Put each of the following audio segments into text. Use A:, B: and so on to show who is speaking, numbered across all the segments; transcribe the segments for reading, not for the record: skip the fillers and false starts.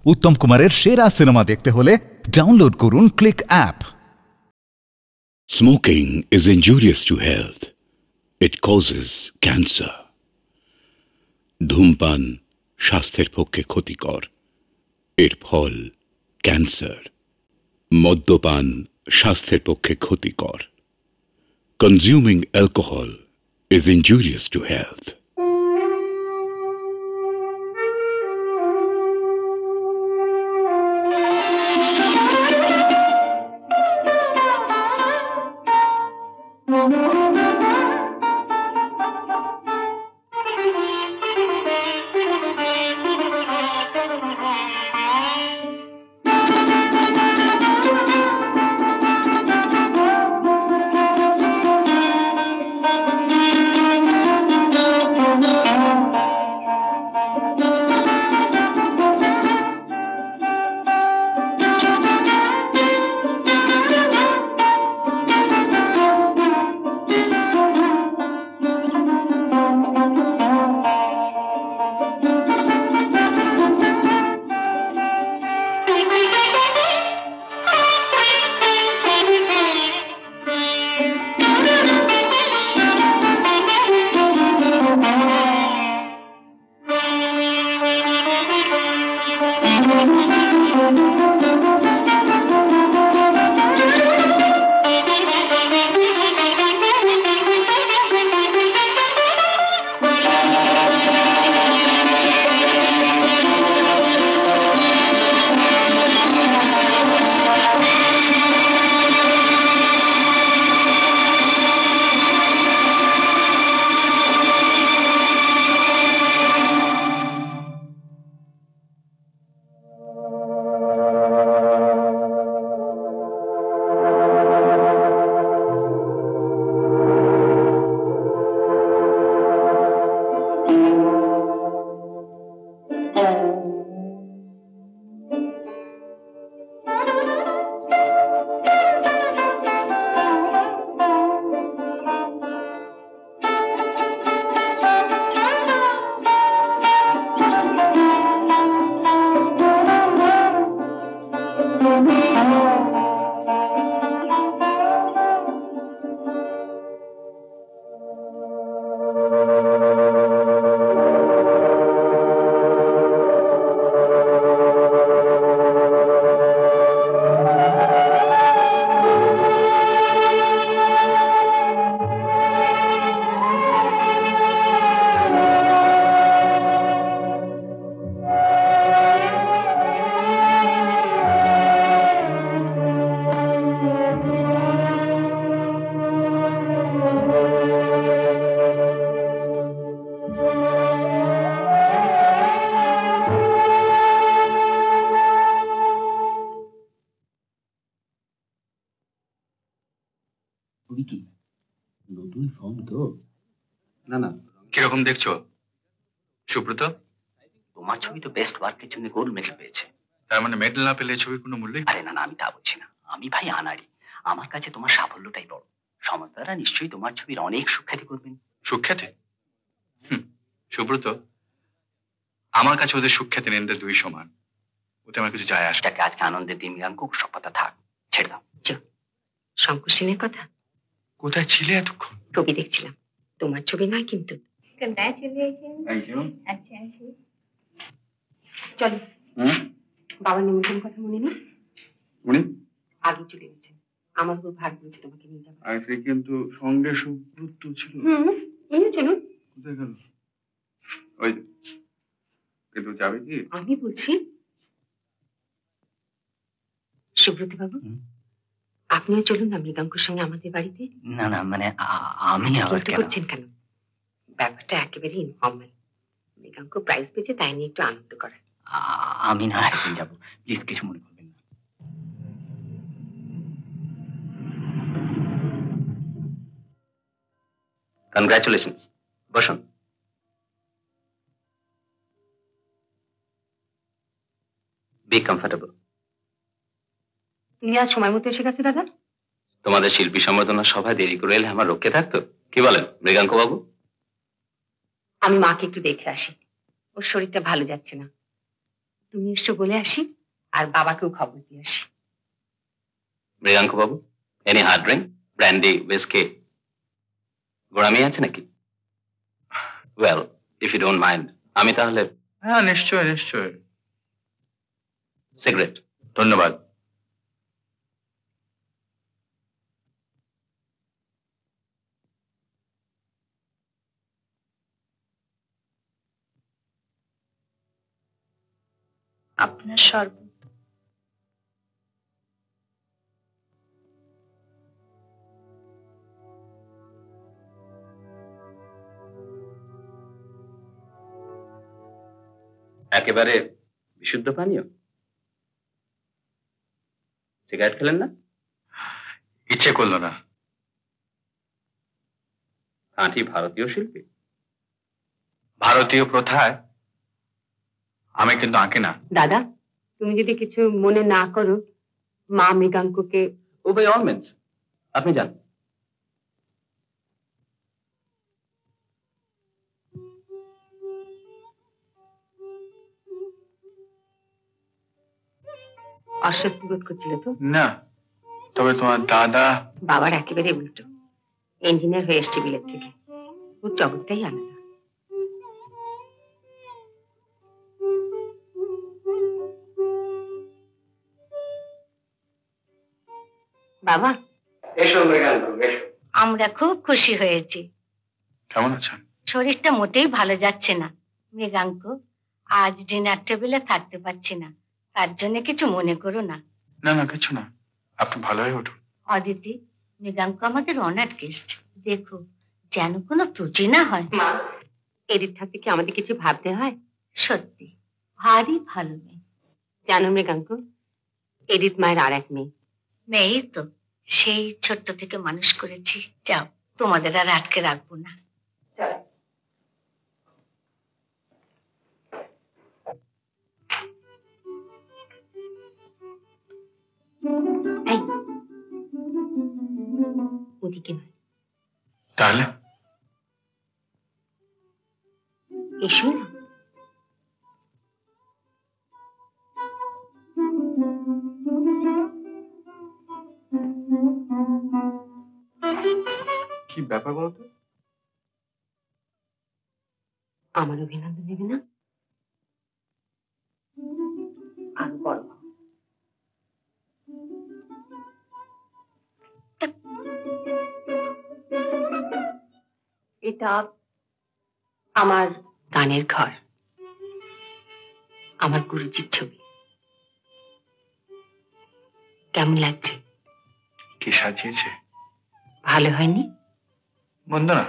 A: উত্তম কুমারের সেরা সিনেমা দেখতে হলে ডাউনলোড করুন click app.
B: Smoking is injurious to health. It causes cancer. ধূমপান স্বাস্থ্যের পক্ষে ক্ষতিকর, এর ফল ক্যান্সার। মদ্যপান স্বাস্থ্যের পক্ষে ক্ষতিকর। Consuming alcohol is injurious to health.
C: নতুন ফর্ম তো না না
D: কিরকম দেখছো সুব্রত?
C: তোমার ছবি তো বেস্ট ওয়ার্কের জন্য গোল্ড মেডেল পেয়েছে।
D: তার মানে মেডেল না পেলে ছবির কোনো মূল্য?
C: আরে না না, আমি তা বলছি না। আমি ভাই আনাড়ি, আমার কাছে তোমার সাফল্যটাই বড়। সমাজদাররা নিশ্চয়ই তোমার ছবির অনেক সুখ্যাতি করবেন।
D: সুখ্যাতি? সুব্রত, আমার কাছে ওদের সুখ্যাতি নিন্দে দুই সমান। ওতে আমার কিছু যায় আসে।
C: যাকে আজকে আনন্দের দিন মিলাঙ্ক, সব কথা থাক, ছেড়ে দাও।
E: শঙ্কর সেনের কথা
D: কোথায় ছিলে এতক্ষণ?
E: ছবি দেখছিলাম, তোমার ছবি নয় কিন্তু।
D: Thank you.
E: আচ্ছা আসি, চলো। বাবার নিমন্ত্রণ কথা মনে নেই?
D: উনি
E: আগে চলে গেছেন, আমার উপর ভার করেছে তোমাকে নিয়ে যাবো।
D: আজকে কিন্তু সঙ্গে সুব্রত ছিল।
E: চলুন।
D: কোথায় গেল? ওই কিন্তু যাবে কি?
E: আমি বলছি সুব্রত বাবু, আপনিও চলুন না মৃগাঙ্কুর সঙ্গে আমাদের বাড়িতে।
C: না না, মানে আমি আবার কেন?
E: করছেন কেন? ব্যাপারটা একেবারে ইনফর্মাল। মৃগাঙ্ক প্রাইজ পেয়েছে, তাই নিয়ে একটু আনন্দ করেন।
C: আমি না একদিন যাবো, প্লিজ কিছু মনে করবেন না। কনগ্রাচুলেশন, বসুন। B comfortable.
E: তুমি আজ সময় মতো এসে গেছে দাদা।
C: তোমাদের শিল্পী সম্বর্ধনা সভায় দেরি করে এলে আমার রক্ষে থাকতো? কি বলেন মৃগাঙ্ক বাবু?
E: আমি মাকে একটু দেখে আসি, ওর শরীরটা ভালো যাচ্ছে না। তুমি এসো বলে আসি, আর বাবাকেও খবর দিয়ে আসি।
C: মৃগাঙ্ক বাবু, any hard drink, brandy, whisky, গোড়ামি আছে নাকি? Well, if you don't mind, আমি তাহলে
D: হ্যাঁ, নিশ্চয় নিশ্চয়।
C: সিগারেট।
D: ধন্যবাদ।
F: আপনার শরবত।
C: একেবারে বিশুদ্ধ পানীয়। সিগারেট খেলেন না?
D: ইচ্ছে করলো না।
C: খাঁটি ভারতীয় শিল্পী।
D: ভারতীয় প্রথায় আমি কিন্তু আঁকি না।
E: দাদা, তুমি যদি কিছু মনে না করো, মা মৃগাঙ্ককে।
C: ও বাই অল মিনস, আপনি যান।
E: অস্বস্তি বোধ করছিল তো?
D: না, তবে তোমার দাদা।
E: বাবার একেবারে উল্টো, ইঞ্জিনিয়ার হয়ে এসছে বিলেত থেকে। ওর জগৎটাই আলাদা। বাবা,
D: এসো মৃগাঙ্ক, এসো।
F: আমরা খুব খুশি হয়েছি।
D: কেমন আছেন?
F: শরীরটা মোটেই ভালো যাচ্ছে না। মৃগাঙ্ক, আজ ডিনার টেবিলে থাকতে পারছি না, তার জন্য কিছু মনে করো না।
D: না না, কিছু না, আপনি ভালো হয়ে উঠুন।
F: অদিতি, মৃগাঙ্ক আমাদের অনার গেস্ট, দেখো যেন কোনো ত্রুটি না হয়।
E: মা, এদিক থাকতে কি আমাদের কিছু ভাবতে হয়?
F: সত্যি ভারী ভালো মেয়ে।
E: জানো মৃগাঙ্ক, এদিত মায়ের আর এক মেয়ে।
F: মেয়েই তো, সেই ছোট্ট থেকে মানুষ করেছি। যাও, তোমাদের আর আটকে রাখবো না।
E: এই, ওদিকে নয়,
D: তাহলে
E: এসো না।
D: কি ব্যাপার বলতো?
E: আমার অভিনন্দন নেবে না? আর বড় হও। এটা আমার গানের ঘর, আমার গুরুজির ছবি। কেমন লাগছে?
D: কি সাজিয়েছে?
E: ভালো হয়নি?
D: মন্দ না।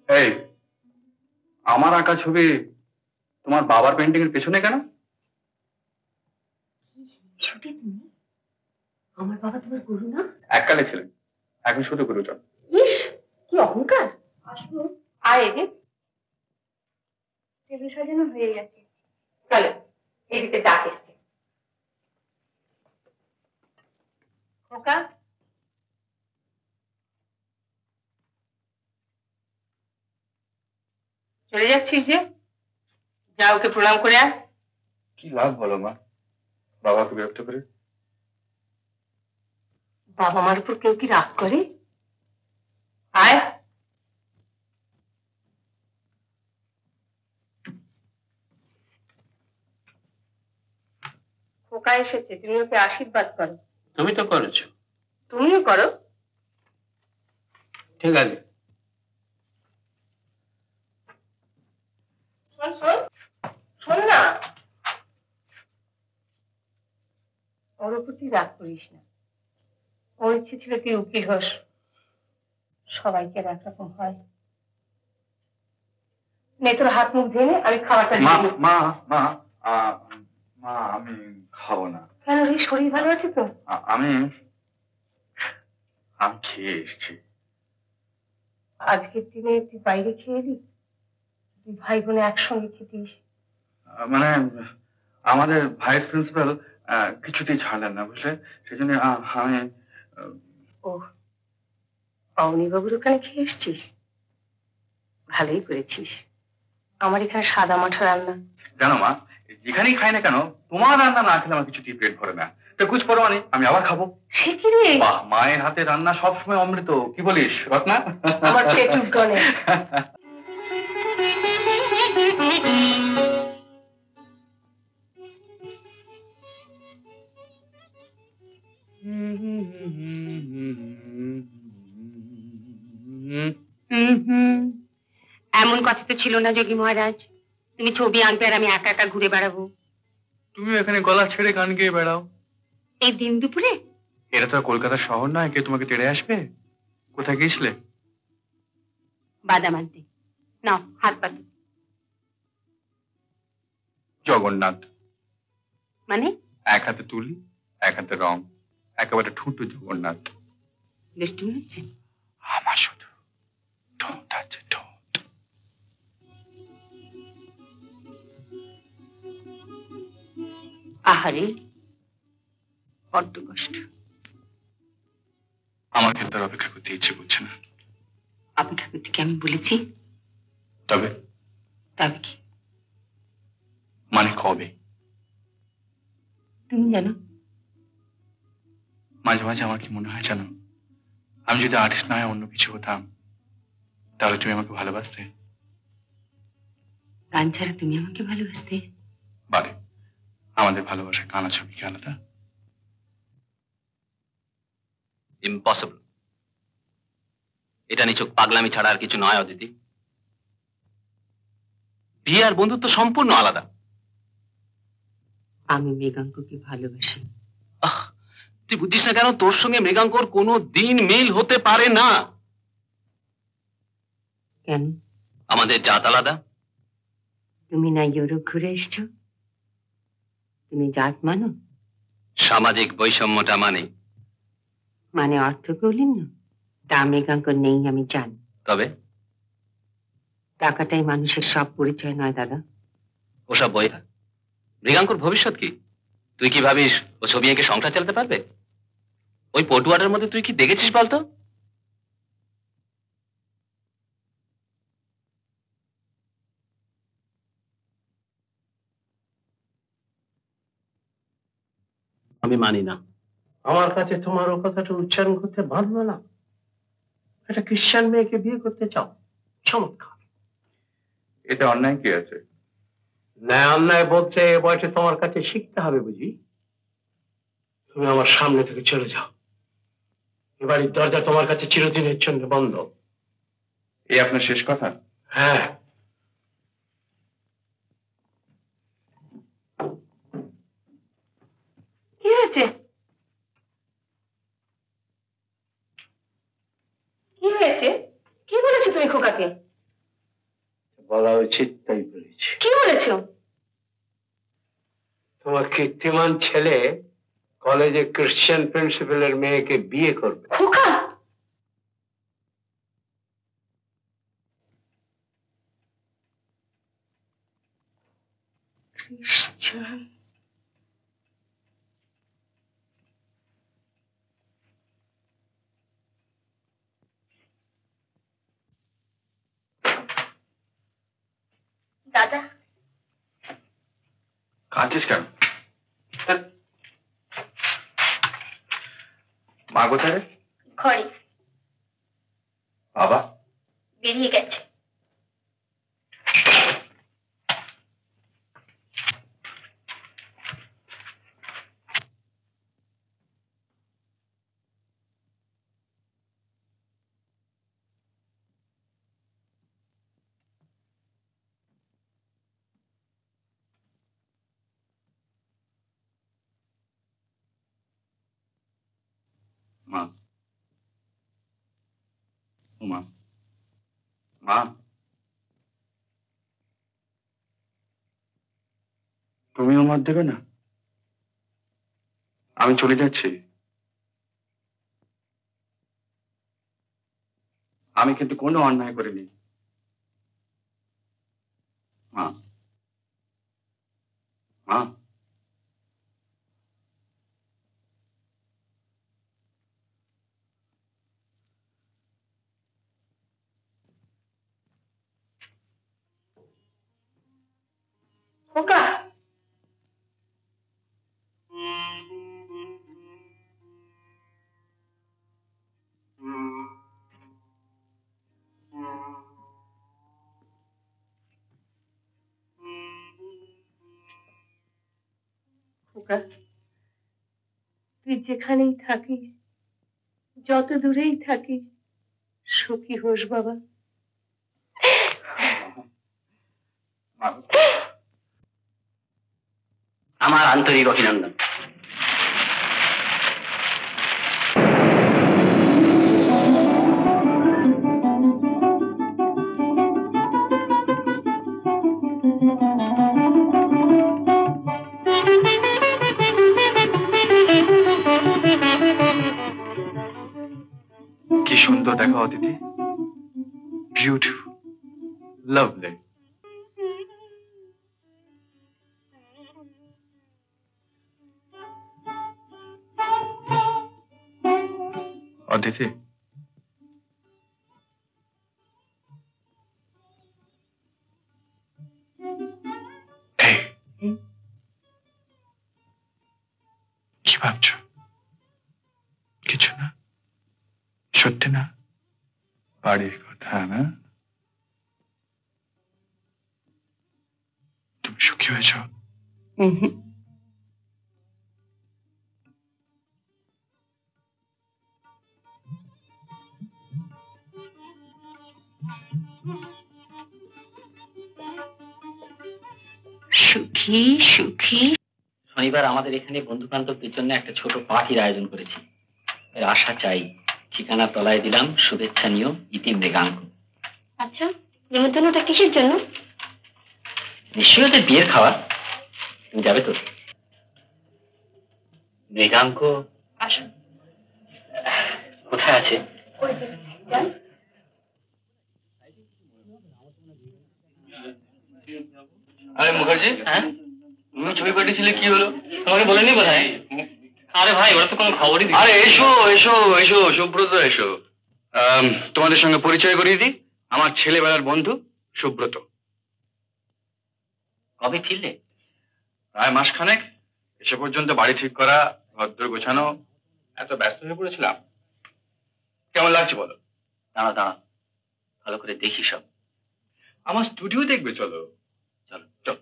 D: এই, আমার আঁকা ছবি তোমার বাবার পেন্টিং এর পেছনে কেন?
E: ছুটি তুমি? আমার বাবা তোমার গুরু না?
D: এককালে ছিলেন, এখন শুধু গুরুজন।
E: ইস, কি অহংকার! আসবো? আয় এদিকে।
F: টেবিল সাজানো হয়ে গেছে।
E: চলো, এদিকে ডাক এসছে।
F: খোকা,
E: চলে যাচ্ছিস যে? যা, ওকে প্রণাম করে আয়।
D: কি লাভ বলো মা, বাবাকে বিরক্ত করে?
E: বাবা মার উপর কেউ কি রাগ করে? আয়। খোকা এসেছে, তুমি ওকে আশীর্বাদ করো।
C: তুমি তো করেছো।
E: তুমিও করো।
C: ঠিক আছে।
E: শোন শোন, শোন না, ওর উপর তুই রাগ করিস না। ওর ইচ্ছে ছিল তুই উকিল হোস। সবাইকে একরকম হয়। নে তোর হাত মুখ ধুয়ে নে, আমি খাবারটা
D: মা
E: দিয়ে দিই।
D: মা মা মা, আমি খাবো না।
E: কেন রে, শরীর ভালো আছে তো?
D: আমি আমি খেয়ে এসেছি।
E: আজকের দিনে তুই বাইরে খেয়ে দি, তুই ভাই বোনে একসঙ্গে খেতিস।
D: মানে আমাদের ভাইস প্রিন্সিপাল কিছুতেই ছাড়লেন না, বুঝলে? সেজন্য আমি
E: ও, অবনী বাবুর ওখানে খেয়ে এসছিস? ভালোই করেছিস। আমার এখানে সাদা মাঠা রান্না।
D: জানো মা, যেখানেই খাই না কেন তোমার রান্না না খেলে আমার কিছুতেই পেট ভরে না। তো কুছ পরোয়া নেই, আমি আবার খাবো।
E: সে কি রে?
D: বাহ, মায়ের হাতে রান্না সবসময় অমৃত। কি বলিস রত্না?
E: আমার পেটুক গণেশ।
F: এমন কথা তো ছিল না যোগী মহারাজ, তুমি ছবি আনবে আর আমি একা একা ঘুরে বেড়াবো।
D: তুমি এখানে গলা ছেড়ে গান গেয়ে বেড়াও।
F: এই দিন দুপুরে?
D: এটা তো আর কলকাতার শহর নয়, কে তোমাকে তেড়ে আসবে। কোথায় গিয়েছিলে?
F: বাদাম আনতে। নাও হাত পাতো।
D: জগন্নাথ।
F: মানে?
D: এক হাতে তুলি, এক হাতে রং, একেবারে ঠুঁটু জগন্নাথ।
F: দুষ্টুমি হচ্ছে?
D: আমার শুধু ঠোঁট আছে, ঠোঁট।
F: আহারে, বড্ড কষ্ট।
D: আমার কিন্তু আর অপেক্ষা করতে ইচ্ছে করছে না।
F: অপেক্ষা করতে কি আমি বলেছি?
D: তবে
F: তবে কি?
D: মানে কবে?
F: তুমি জানো।
D: মাঝে মাঝে আমার কি মনে হয় জানো, আমি যদি আর্টিস্ট না হয় অন্য কিছু হতাম, তাহলে তুমি আমাকে ভালোবাসতে।
F: গান ছাড়া তুমি আমাকে ভালোবাসতে?
D: বারে, আমাদের ভালোবাসা কানা ছবি কি আলাদা?
C: ইম্পসিবল। এটা নিছক পাগলামি ছাড়া আর কিছু নয় অদিতি। বিয়ে আর বন্ধুত্ব সম্পূর্ণ আলাদা।
F: আমি মৃগাঙ্ককে ভালোবাসি।
C: তুই বুঝিস না কেন? তোর সঙ্গে মৃগাঙ্কর কোনো দিন মিল হতে পারে না।
F: কেন?
C: আমাদের জাত আলাদা।
F: তুমি না ইউরোপ ঘুরে এসছো? তুমি জাত মানো?
C: সামাজিক বৈষম্যটা মানে।
F: মানে অর্থ কৌলিন্য? তা মৃগাঙ্কর নেই আমি জানি।
C: তবে
F: টাকাটাই মানুষের সব পরিচয় নয় দাদা।
C: ওসব বই থাক। মৃগাঙ্কর ভবিষ্যৎ কি? তুই কি ভাবিস ও ছবি এঁকে সংসার চালাতে পারবে? ওই পটুয়াটার মধ্যে তুই কি দেখেছিস বলতো? আমি মানি না।
G: আমার কাছে তোমার ও কথাটা উচ্চারণ করতে বাঁধবে না। একটা খ্রিস্টান মেয়েকে বিয়ে করতে চাও, চমৎকার।
D: এটা অন্যায় কি আছে?
G: ন্যায় অন্যায় বলতে এ বয়সে তোমার কাছে শিখতে হবে বুঝি। তুমি আমার সামনে থেকে চলে যাও। এ বাড়ির দরজা তোমার কাছে চিরদিনের জন্য বন্ধ।
D: এই আপনার শেষ কথা?
G: হ্যাঁ।
E: কি হয়েছে? কি হয়েছে? কি বলেছো তুমি খোকাকে?
G: বলা উচিত তাই বলেছি।
E: কি বলেছো?
G: তোমার কীর্তিমান ছেলে কলেজে খ্রিস্টান প্রিন্সিপালের মেয়েকে বিয়ে করবে।
E: খোকা! খ্রিস্টান? দাদা,
D: কাঁদছিস কেন? মা কোথায়?
E: ঘরে
D: বাবা?
E: বেরিয়ে গেছে।
D: মা, ও মা, মা, তুমিও মত দেবে না? আমি চলে যাচ্ছি। আমি কিন্তু কোনো অন্যায় করিনি। মা, মা,
E: খোকা, খোকা, তুই যেখানেই থাকিস, যত দূরেই থাকিস, সুখী হোস বাবা।
C: আমার আন্তরিক অভিনন্দন।
D: কি সুন্দর দেখো অদিতি, বিউটিফুল, লাভলি। অদিতি, এই, কি ভাবছো? কিছু না, সত্যি না? বাড়ির কথা না? তুমি সুখী হয়েছ?
F: সুখী সুখী।
C: শনিবার আমাদের এখানে বন্ধু বান্ধবদের জন্য একটা ছোট পার্টির আয়োজন করেছি। এর আশা চাই। ঠিকানা তলায় দিলাম, শুভেচ্ছা নিও, ইতি মৃগাঙ্ক।
F: আচ্ছা, নিমন্ত্রণটা কিসের জন্য?
C: নিশ্চয়ই ওদের বিয়ের খাওয়া। তুমি যাবে তো? মৃগাঙ্ক
F: আসুন।
C: কোথায় আছে?
D: আরে মুখার্জি,
C: হ্যাঁ,
D: তুমি ছবি পাঠিয়েছিলে, কি হলো? তোমাকে বলেনি বোধহয়?
C: আরে ভাই, ওরা তো কোনো খবরই দিচ্ছে না।
D: আরে এসো এসো এসো, সুব্রত এসো। তোমাদের সঙ্গে পরিচয় করিয়ে দিই, আমার ছেলেবেলার বন্ধু সুব্রত।
C: কবে ফিরলে?
D: প্রায় মাসখানেক। এসে পর্যন্ত বাড়ি ঠিক করা, ঘরদোর গোছানো, এত ব্যস্ত হয়ে পড়েছিলাম। কেমন লাগছে বলো?
C: দাঁড়া দাঁড়া, ভালো করে দেখি সব।
D: আমার স্টুডিও দেখবে, চলো
C: চলো।
D: চলো।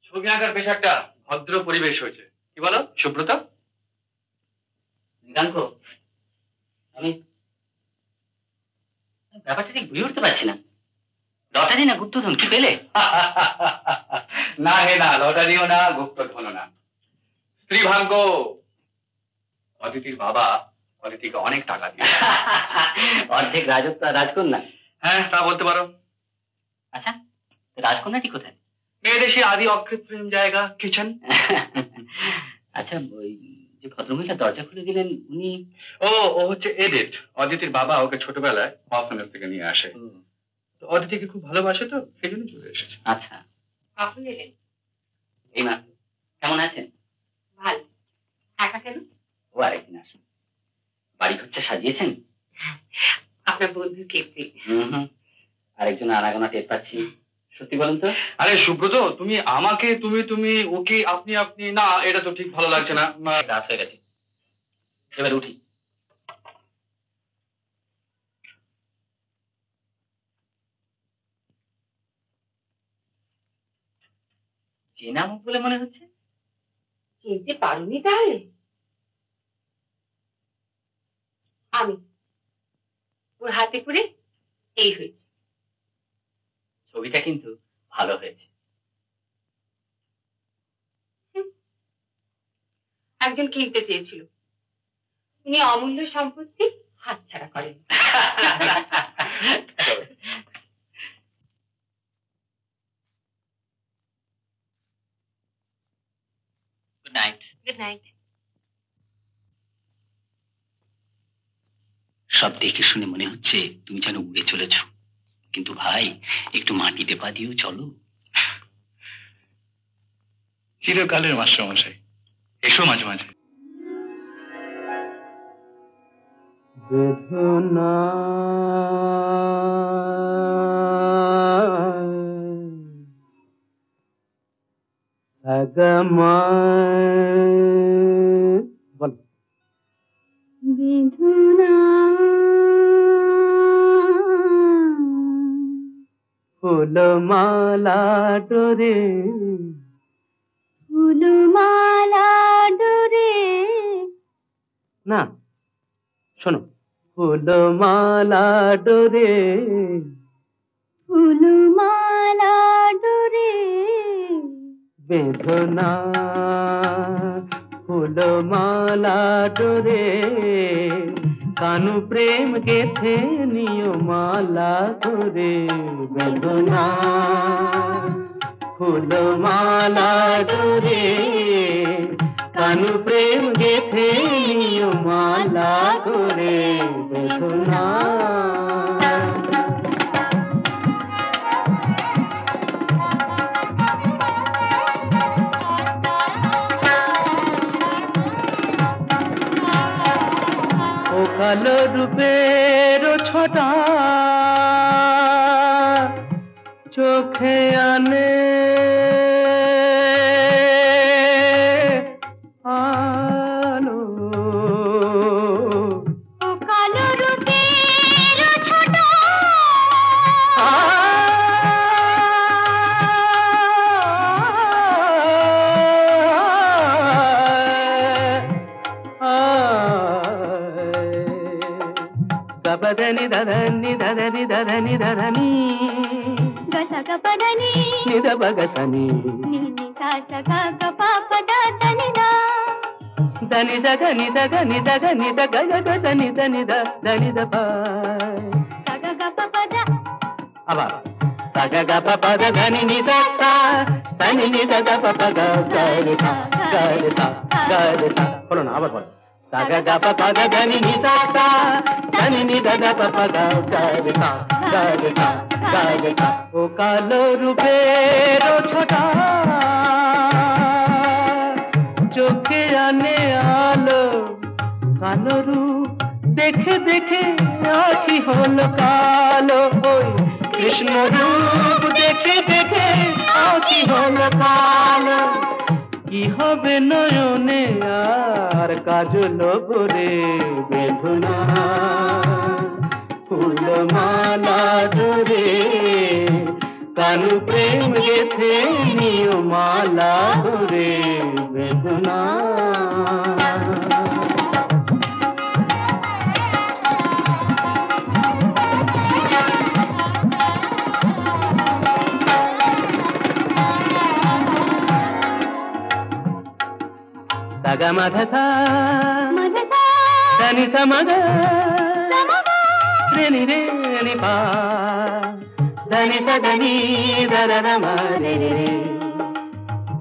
D: ছবি আঁকার বেশ একটা ভদ্র পরিবেশ হয়েছে, কি বলো সুব্রত?
C: মৃগাঙ্ক, আমি ব্যাপারটা ঠিক বুঝে উঠতে পারছি না। লটারি না গুপ্তধন, কি পেলে?
D: না হে না, লটারিও না, গুপ্তধনও না, স্ত্রী ভাগ্য। অদিতির বাবা অদিতিকে অনেক টাকা দিয়ে।
C: অর্ধেক রাজত্ব আর রাজকন্যা।
D: হ্যাঁ, তা বলতে পারো।
C: আচ্ছা, রাজকন্যাটি কোথায়?
D: মেয়েদের সেই আদি অকৃত্রিম জায়গা, কিচেন।
C: আচ্ছা, ওই যে ভদ্রমহিলা দরজা খুলে দিলেন, উনি?
D: ও হচ্ছে এডিট। অদিতির বাবা ওকে ছোটবেলায় অর্ফানেজ থেকে নিয়ে আসে। তো অদিতিকে খুব ভালোবাসে, তো সেই জন্য চলে এসেছে।
C: আচ্ছা,
F: আপনি এলেন?
C: এই মা, কেমন আছেন?
F: ভালো। একা কেন?
C: ও আরেকদিন আসুন। বাড়ি ঘরটা সাজিয়েছেন?
F: আপনার বন্ধু কেপি।
C: আরেকজন আনাগোনা টের পাচ্ছি। সত্যি বলুন তো?
D: আরে সুব্রত, তুমি আমাকে তুমি তুমি ওকে আপনি আপনি, না এটা তো ঠিক ভালো লাগছে না।
C: রাত হয়ে গেছে, এবার উঠি। চেনা মুখ বলে মনে হচ্ছে।
F: চিনতে পারুনি তাহলে? আমি, ওর হাতে করে এই হয়েছে।
C: ছবিটা কিন্তু ভালো হয়েছে।
F: একজন কিনতে চেয়েছিল, উনি অমূল্য সম্পত্তি হাতছাড়া করেন।
C: Good night.
F: Good night.
C: সব দেখে শুনে মনে হচ্ছে তুমি যেন উড়ে চলেছ, কিন্তু ভাই একটু মাটিতে পা দিয়েও চলো।
D: চিরকালের মাস্টারমশাই, এসো মাঝে মাঝে।
G: বেদনা বল
H: বেদনা
G: ফুলমালা ডোরে
H: ফুলমালা ডোরে
G: না শোনো ফুলমালা ডোরে
H: ফুলমালা ডোরে
G: বেদনা ফুলমালা ডোরে কানু প্রেম গেথে নিয় মালা করে বেদনা ফুলমালা ডোরে কানু প্রেম গেথে নিয় মালা করে বেদনা কালো রূপের ছটা চোখে আনে আলো
H: ও কালো রূপের ছোট
G: గపదని దదని దదని దదని దదని
H: గసగ పదని
G: నిద బగసని
H: నిని సాసగ గప పదని
G: దని సగ నిదగ నిదగ నిద గగ గస నిద నిద దని దప
H: సగ గప పద
G: అబా సగ గప పద దని నిద సా సని నిద గప పగ గరి సా గరి సా గరి సా বলো না আবার বলো సగ గప పద దని నిద సా సని నిద గప పగ గరి సా గరి సా గరి సా ও কালো রূপের ছোটা চোখে আনে আলো কালো রূপ দেখে দেখে আখি হলো কালো ওই কৃষ্ণ রূপ দেখে দেখে আখি হলো কালো কি হবে নয়নে আর কাজল ভরে বেদনা ফুলমালা ডোরে কানু প্রেম গেথে নিয় মালা ডোরে বেদনা సగ మధసా
H: మదసా
G: దని సమగ
H: సమగ
G: రేని రేని పా దని సదని దరర మరే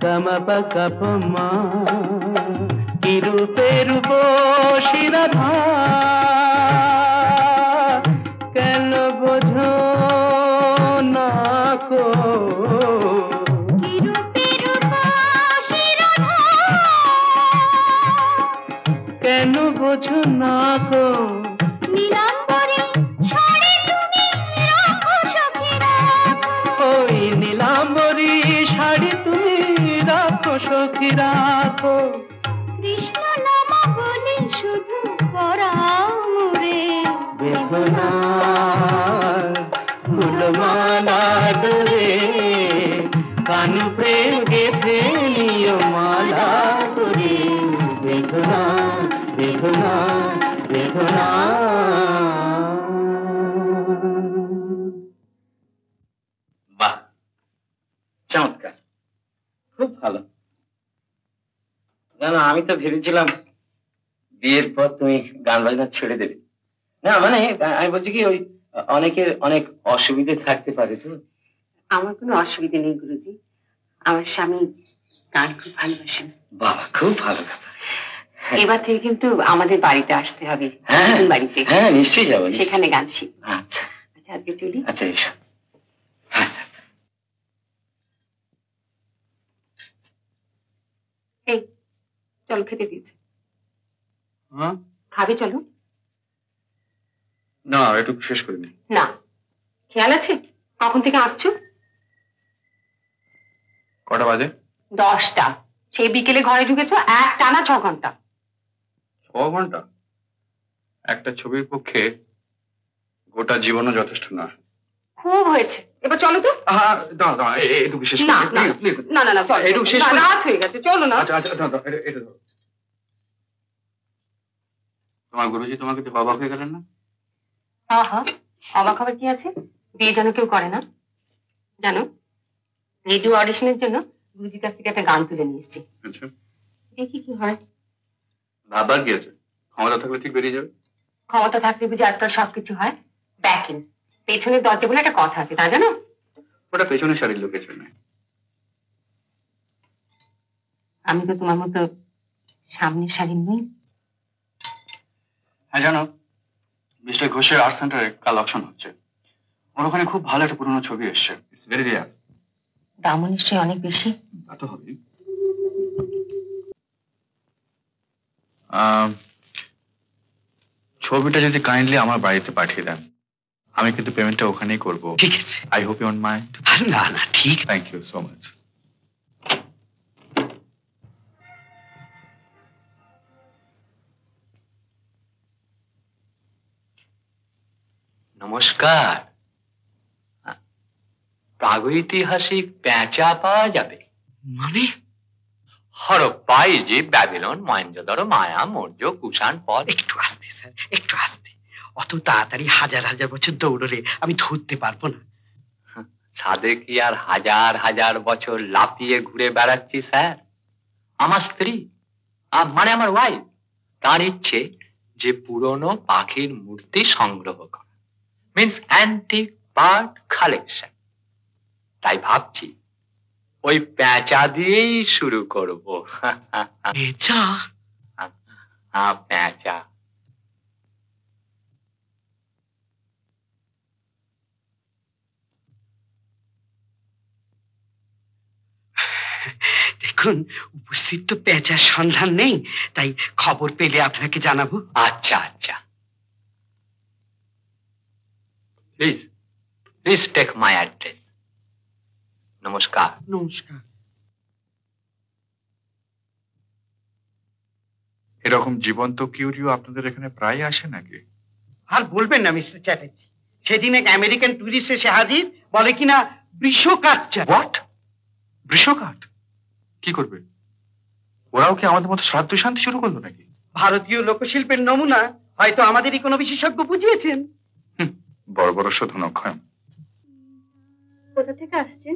G: గమ పగ పమా কিরূপে রূপ শিরাধা কেন বোঝো না কো
H: কি রূপে রূপ শিরোধা
G: কেন বোঝো না কো
H: নীলাম্বরী শাড়ি তুমি রাখো সখী রাখো
G: ওই নীলাম্বরী শাড়ি তুমি রাখো সখী রাখো
H: কৃষ্ণ নাম বলে শুধু পরাও মোরে
G: বেদনা ফুলমালা ডোরে কানু প্রেম গেথে নিয় মালা করে বেদনা বেদনা বেদনা
C: বাহ, চমৎকার, খুব ভালো। না না, আমি তো ভেবেছিলাম বিয়ের পর তুমি গান বাজনা ছেড়ে দেবে। না মানে আমি বলছি কি, ওই অনেকের অনেক অসুবিধে থাকতে পারে তো।
E: আমার কোনো অসুবিধা নেই গুরুজি, আমার স্বামী গান খুব ভালোবাসেন।
C: বাবা, খুব ভালো কথা।
E: এবার থেকে কিন্তু আমাদের বাড়িতে আসতে হবে,
C: হ্যাঁ
E: নতুন বাড়িতে।
C: হ্যাঁ, নিশ্চয়ই যাবো।
E: সেখানে গান শিখবো।
C: আচ্ছা
E: আচ্ছা, আজকে চলি।
C: আচ্ছা, এসো। হ্যাঁ,
E: এই চল, খেতে দিয়েছে।
G: হ্যাঁ
E: খাবে চলো।
D: না, একটু শেষ করিনি।
E: না, খেয়াল আছে কখন থেকে আঁকছো?
D: কটা বাজে?
E: 10টা। সেই বিকেলে ঘরে ঢুকেছো, এক টানা 6 ঘন্টা।
D: 6 ঘন্টা? একটা ছবির পক্ষে গোটা জীবনও যথেষ্ট না।
E: খুব হয়েছে, এবার চলো তো।
D: হ্যাঁ, দাঁড়া দাঁড়া, একটু শেষ
E: না
D: করি,
E: না
D: প্লিজ।
E: না না না, চলো,
D: একটু শেষ
E: না,
D: করি।
E: রাত হয়ে গেছে, চলো না।
D: আচ্ছা আচ্ছা, দাঁড়া, এটা ধরো। তোমার গুরুজি তোমাকে তো অবাক হয়ে গেলেন না?
E: হ্যাঁ হ্যাঁ, অবাক হবার কি আছে? বিয়ে যেন কেউ করে না জানো। রেডিও অডিশনের জন্য গুরুজির কাছ থেকে একটা গান তুলে নিয়ে এসেছি।
D: আচ্ছা,
E: দেখি কি হয়।
D: ভাবার কি আছে, ক্ষমতা থাকলে ঠিক বেরিয়ে যাবে।
E: ক্ষমতা থাকলে বুঝি আজকাল সবকিছু হয়? দেখেন, পেছনের দরজা বলে একটা কথা আছে, তা জানো?
D: ওটা পেছনের শাড়ির লোকের জন্য।
E: আমি তো তোমার মতো সামনের শাড়ি নই।
D: হ্যাঁ জানো, মিস্টার ঘোষের আর্ট সেন্টারে কাল অকশন হচ্ছে। ওর ওখানে খুব ভালো একটা পুরোনো ছবি এসছে, ইটস ভেরি রেয়ার।
E: দামও নিশ্চয়ই অনেক বেশি।
D: তা তো হবেই। ছবিটা যদি কাইন্ডলি আমার বাড়িতে পাঠিয়ে দেন, আমি কিন্তু পেমেন্টটা ওখানেই করব।
I: ঠিক আছে।
D: I hope you don't mind.
I: আরে না না, ঠিক।
D: Thank you so much.
I: নমস্কার। প্রাগৈতিহাসিক পেঁচা পাওয়া যাবে? মানে? Harappa, Egypt, Babylon, Mohenjodaro, Maya, Maurya, Kushan, Pal. একটু আস্তে স্যার, একটু আস্তে। অত তাড়াতাড়ি হাজার হাজার বছর দৌড়লে আমি ধরতে পারবো না। ছাদে কি আর হাজার হাজার বছর লাফিয়ে ঘুরে বেড়াচ্ছি স্যার? আমার স্ত্রী, মানে আমার ওয়াইফ, তার ইচ্ছে যে পুরনো পাখির মূর্তি সংগ্রহ করা, মিন্স অ্যান্টিক বার্ড কালেকশন। তাই ভাবছি ওই পেঁচা দিয়েই শুরু করব। পেঁচা? হ্যাঁ, পেঁচা। দেখুন, উপস্থিত তো পেঁচার সন্ধান নেই, তাই খবর পেলে আপনাকে জানাবো। আচ্ছা আচ্ছা, please please take my address. নমস্কার। নমস্কার।
D: এরকম জীবন্ত কিউরিও আপনাদের এখানে প্রায় আসে নাকি?
I: আর বলবেন না মিস্টার চ্যাটার্জি, সেদিন এক আমেরিকান টুরিস্ট এসে হাজির, বলে কিনা বৃষ কাটছে।
D: হোয়াট? বৃষকাঠ? কি করবে? ওরাও কি আমাদের মতো শ্রাদ্ধ শান্তি শুরু করলো নাকি?
I: ভারতীয় লোকশিল্পের নমুনা, হয়তো আমাদেরই কোনো বিশেষজ্ঞ বুঝিয়েছেন।
D: বড় বড় শোধনক্ষম।
E: কোথা থেকে আসছেন?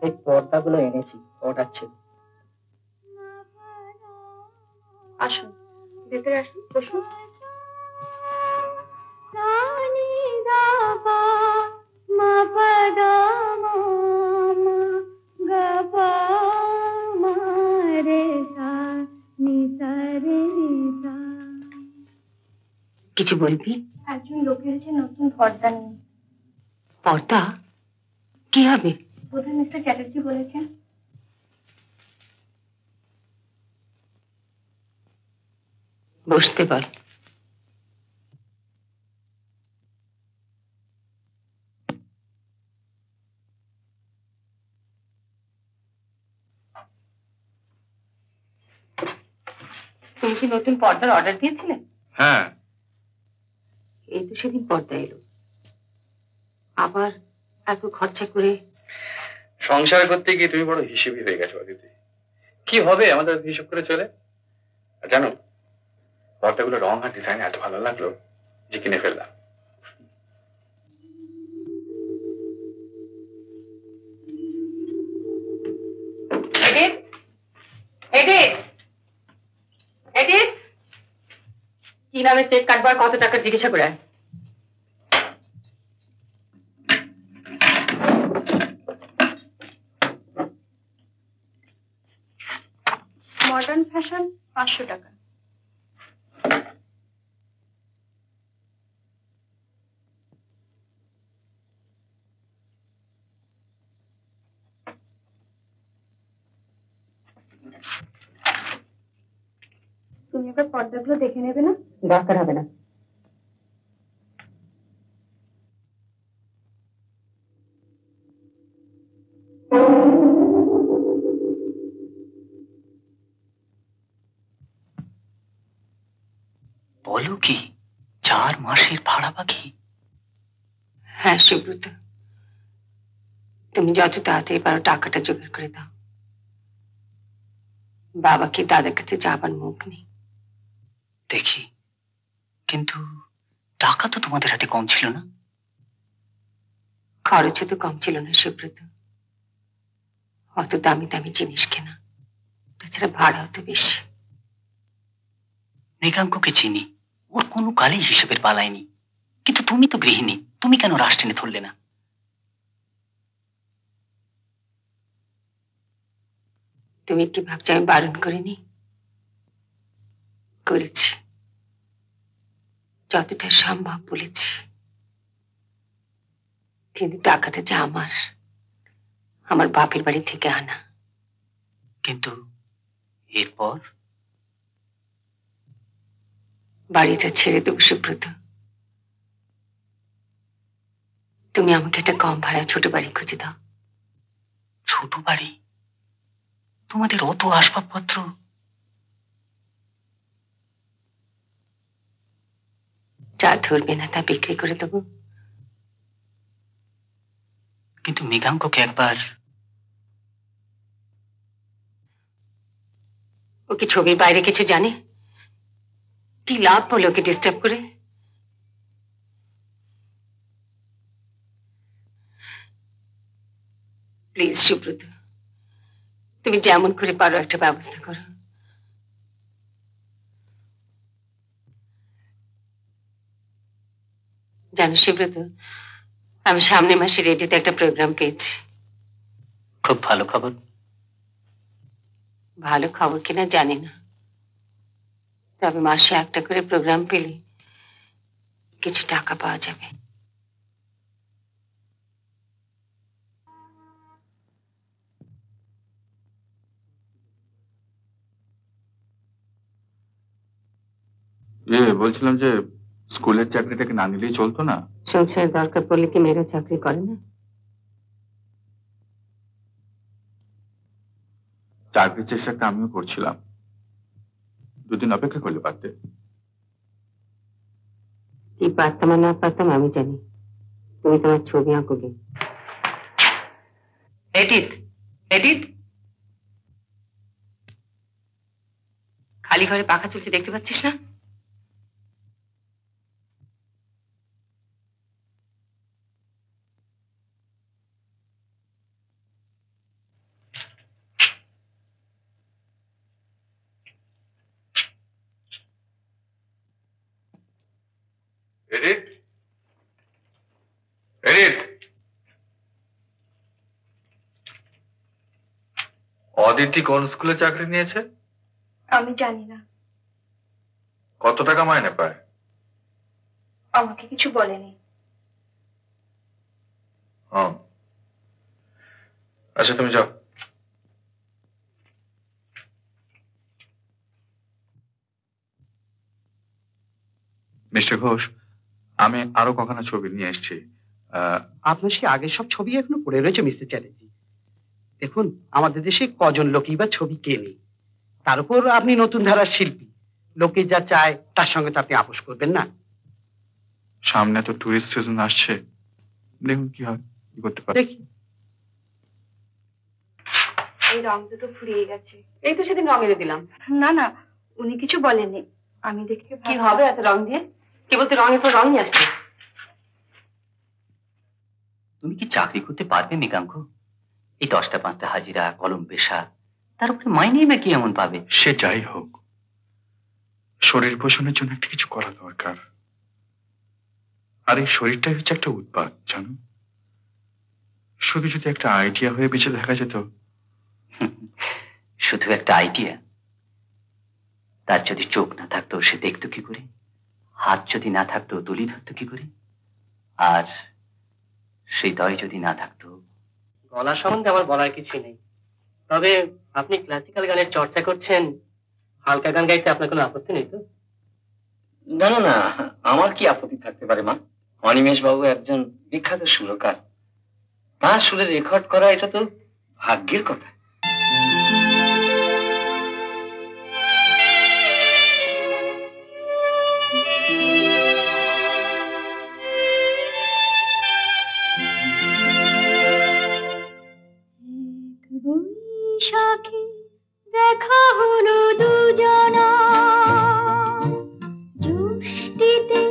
G: এই পর্দাগুলো এনেছি, অর্ডার ছিল।
E: আসুন, ভেতরে আসুন, বসুন।
F: কিছু বলবি?
E: একজন লোক এসেছে নতুন পর্দা নিয়ে।
F: পর্দা? কি হবে?
E: বোধহয় মিস্টার চ্যাটার্জি বলেছেন।
F: বসতে পার।
E: তুমি কি নতুন পর্দার অর্ডার দিয়েছিলে?
D: হ্যাঁ।
F: এই তো সেদিন পর্দা এলো, আবার এত খরচা করে।
D: সংসার করতে গিয়ে তুমি বড় হিসেবই হয়ে গেছো অদিতি। কি হবে আমাদের হিসাব করে চলে। আর জানো, পর্দাগুলো রং আর ডিজাইন এত ভালো লাগলো যে কিনে ফেললাম।
E: এডিট, এডিট, এডিট, কি নামে চেক কাটবার, কত টাকা জিজ্ঞাসা করে আয়। মডার্ন ফ্যাশন 500 টাকা। তুমি এবার পর্দাগুলো দেখে নেবে না?
F: দরকার হবে না।
G: বলো কি 4 মাসের ভাড়া বাকি?
E: হ্যাঁ সুব্রত, তুমি যত তাড়াতাড়ি পারো টাকাটা জোগাড় করে দাও। বাবাকে দাদার কাছে যাবার মুখ নেই।
G: দেখি, কিন্তু টাকা তো তোমাদের হাতে কম ছিল না?
E: খরচও তো কম ছিল না সুব্রত, অত দামি দামি জিনিস কেনা, তাছাড়া ভাড়াও তো বেশি।
G: মৃগাঙ্ককে চিনি, ওর কোনো কালেই হিসেবের পালায়নি। কিন্তু তুমি তো গৃহিণী, তুমি কেন রাশ টেনে ধরলে না?
E: তুমি কি ভাবছো আমি বারণ করিনি? করেছি, যতটা সম্ভব বলেছি। কিন্তু টাকাটা যা আমার বাপের বাড়ি থেকে আনা।
G: কিন্তু এরপর?
E: বাড়িটা ছেড়ে দেবো সুব্রত। তুমি আমাকে একটা কম ভাড়া ছোট বাড়ি খুঁজে দাও।
G: ছোট বাড়ি? তোমাদের অত আসবাবপত্র?
E: যা ধরবে না তা বিক্রি করে দেবো।
G: কিন্তু মৃগাঙ্ককে একবার...
E: ও কি ছবির বাইরে কিছু জানে? কি লাভ হলো ওকে ডিস্টার্ব করে? প্লিজ সুব্রত, তুমি যেমন করে পারো একটা ব্যবস্থা করো। জানো সুব্রত, আমি সামনের মাসে রেডিওতে একটা প্রোগ্রাম পেয়েছি।
G: খুব ভালো খবর।
E: ভালো খবর কিনা জানি না, তবে মাসে একটা করে প্রোগ্রাম পেলে কিছু টাকা পাওয়া যাবে।
D: বলছিলাম যে স্কুলের চাকরিটাকে না নিলেই চলতো না?
E: সংসারের দরকার পড়লে কি মেয়েরা চাকরি করে না?
D: চাকরির চেষ্টাটা আমিও করছিলাম, দুদিন অপেক্ষা করলে পারতে।
E: কি পারতাম আর না পারতাম আমি জানি। তুমি তোমার ছবি আঁকোগে। এডিট, এডিট, খালি ঘরে পাখা চলছে দেখতে পাচ্ছিস না?
D: Edit, edit. অদিতি কোন স্কুলে চাকরি নিয়েছে?
H: আমি জানি না,
D: কত টাকা মাইনে পায়?
H: আমাকে কিছু বলেনি।
D: আচ্ছা তুমি যাও। মিস্টার ঘোষ, আমি আরো কখনো ছবি নিয়ে এসেছি।
J: আপনার সে আগের সব ছবি এখনো পড়ে রয়েছে মিস্টার চ্যাটার্জি। দেখুন, আমাদের দেশে কজন লোকই বা ছবি কেনে, তার উপর আপনি নতুন ধারার শিল্পী, লোকে যা চায় তার সঙ্গে তো আপনি আপোষ করবেন না।
D: সামনে তো টুরিস্ট সিজন আসছে, দেখুন কি হয়, কি করতে পারি।
J: দেখি,
H: এই রং দুটো ফুরিয়ে গেছে।
E: এই তো সেদিন রং এনে দিলাম।
H: না না, উনি কিছু বলেননি, আমি দেখে
E: কি হবে এত রং দিয়ে? কেবল তো রঙের পর রঙই আসছে।
G: তুমি কি চাকরি করতে পারবে মৃগাঙ্ক? এই 10টা 5টা হাজিরা, কলম পেশা, তার উপরে মাইনেই বা কি এমন পাবে?
D: সে যাই হোক, শরীর পোষণের জন্য একটা কিছু করা দরকার। আর এই শরীরটাই হচ্ছে একটা উৎপাত, জানো। শুধু যদি একটা আইডিয়া হয়ে বেঁচে দেখা যেত।
G: শুধু একটা আইডিয়া? তার যদি চোখ না থাকতো সে দেখতো কি করে? হাত যদি না থাকতো তুলি ধরতো কি করে? আর হৃদয় যদি না থাকতো?
J: গলা সম্বন্ধে আমার বলার কিছুই নেই, তবে আপনি ক্লাসিক্যাল গানের চর্চা করছেন, হালকা গান গাইতে আপনার কোনো আপত্তি নেই তো?
K: না না না, আমার কি আপত্তি থাকতে পারে মা? অনিমেষ বাবু একজন বিখ্যাত সুরকার, তার সুরে রেকর্ড করা এটা তো ভাগ্যের কথা।
L: বৈশাখে দেখা হলো দুজনা, জ্যৈষ্ঠীতে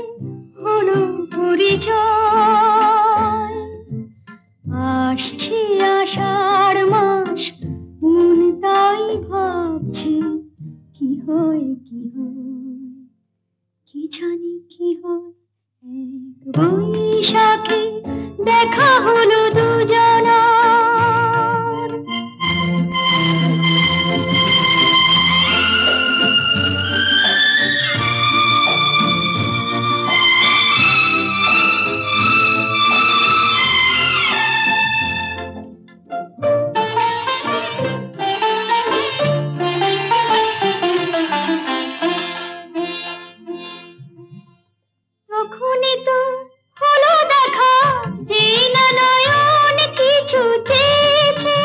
L: হলো পরিচয়। আসছে আষাঢ় মাস, মন তাই ভাবছে কি হয় কি হয়, কি জানি কি হয়। এক বৈশাখে দেখা হলো দুজনা। তখনই তো হলো দেখা, যে না নয়ন কিছু চেয়েছে,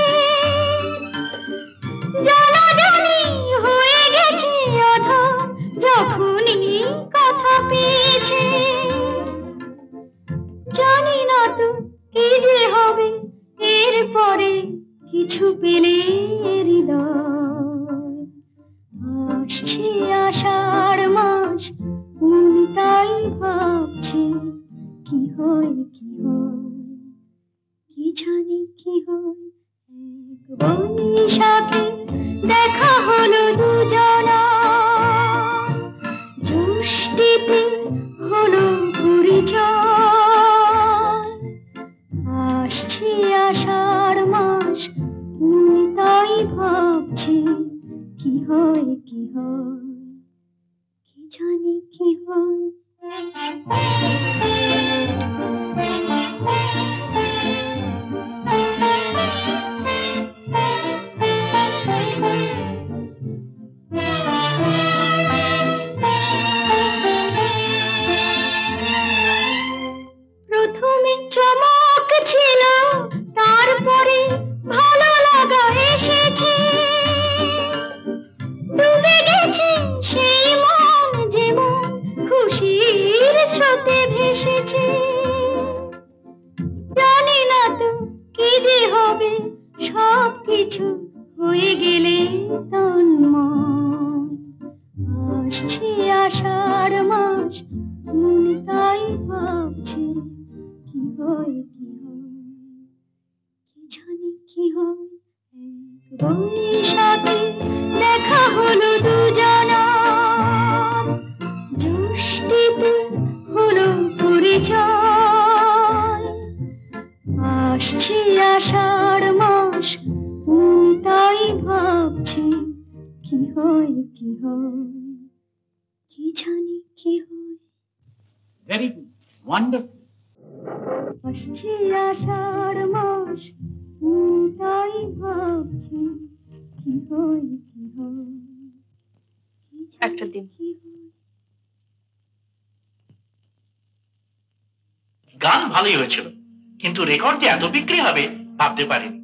L: জানাজানি হয়ে গেছে অধর যখনই কথা পেয়েছে। জানি না তো কি যে হবে এরপরে, কিছু পেলে হৃদয়। আসছে আষাঢ় মাস, মন তাই ভাবছে কি হয় কি হয়, কি জানি কি হয়। এক বৈশাখে দেখা হলো দুজনা, জ্যৈষ্ঠীতে হলো পরিচয়। আসছে আষাঢ় মাস, মন তাই ভাবছে কি হয় কি হয়, কি জানি কি হয়। প্রথমে চমক ছিল, তারপরে ভালো লাগা এসেছে। ডুবে গেছে সেই মন, যেমন খুশির স্রোতে ভেসেছে। জানি না তো কি যে হবে, সব কিছু হয়ে গেলে তন্ময়। আসছে আষাঢ় মাস, মন তাই ভাবছে কি হয় কি হয়, কি জানি কি হয়। এক বৈশাখে দেখা হলো দুজনা, জ্যৈষ্ঠীতে হলো পরিচয়। আসছে আষাঢ় মাস, মন তাই ভাবছে কি হয় কি হয়, কি জানি কি হয়।
I: Very good, wonderful.
L: আসছে আষাঢ় মাস, মন তাই ভাবছে কি হয় কি হয়,
E: একটা দিন
L: কি হয়।
M: গান ভালোই হয়েছিল, কিন্তু রেকর্ড যে এত বিক্রি হবে ভাবতে পারিনি।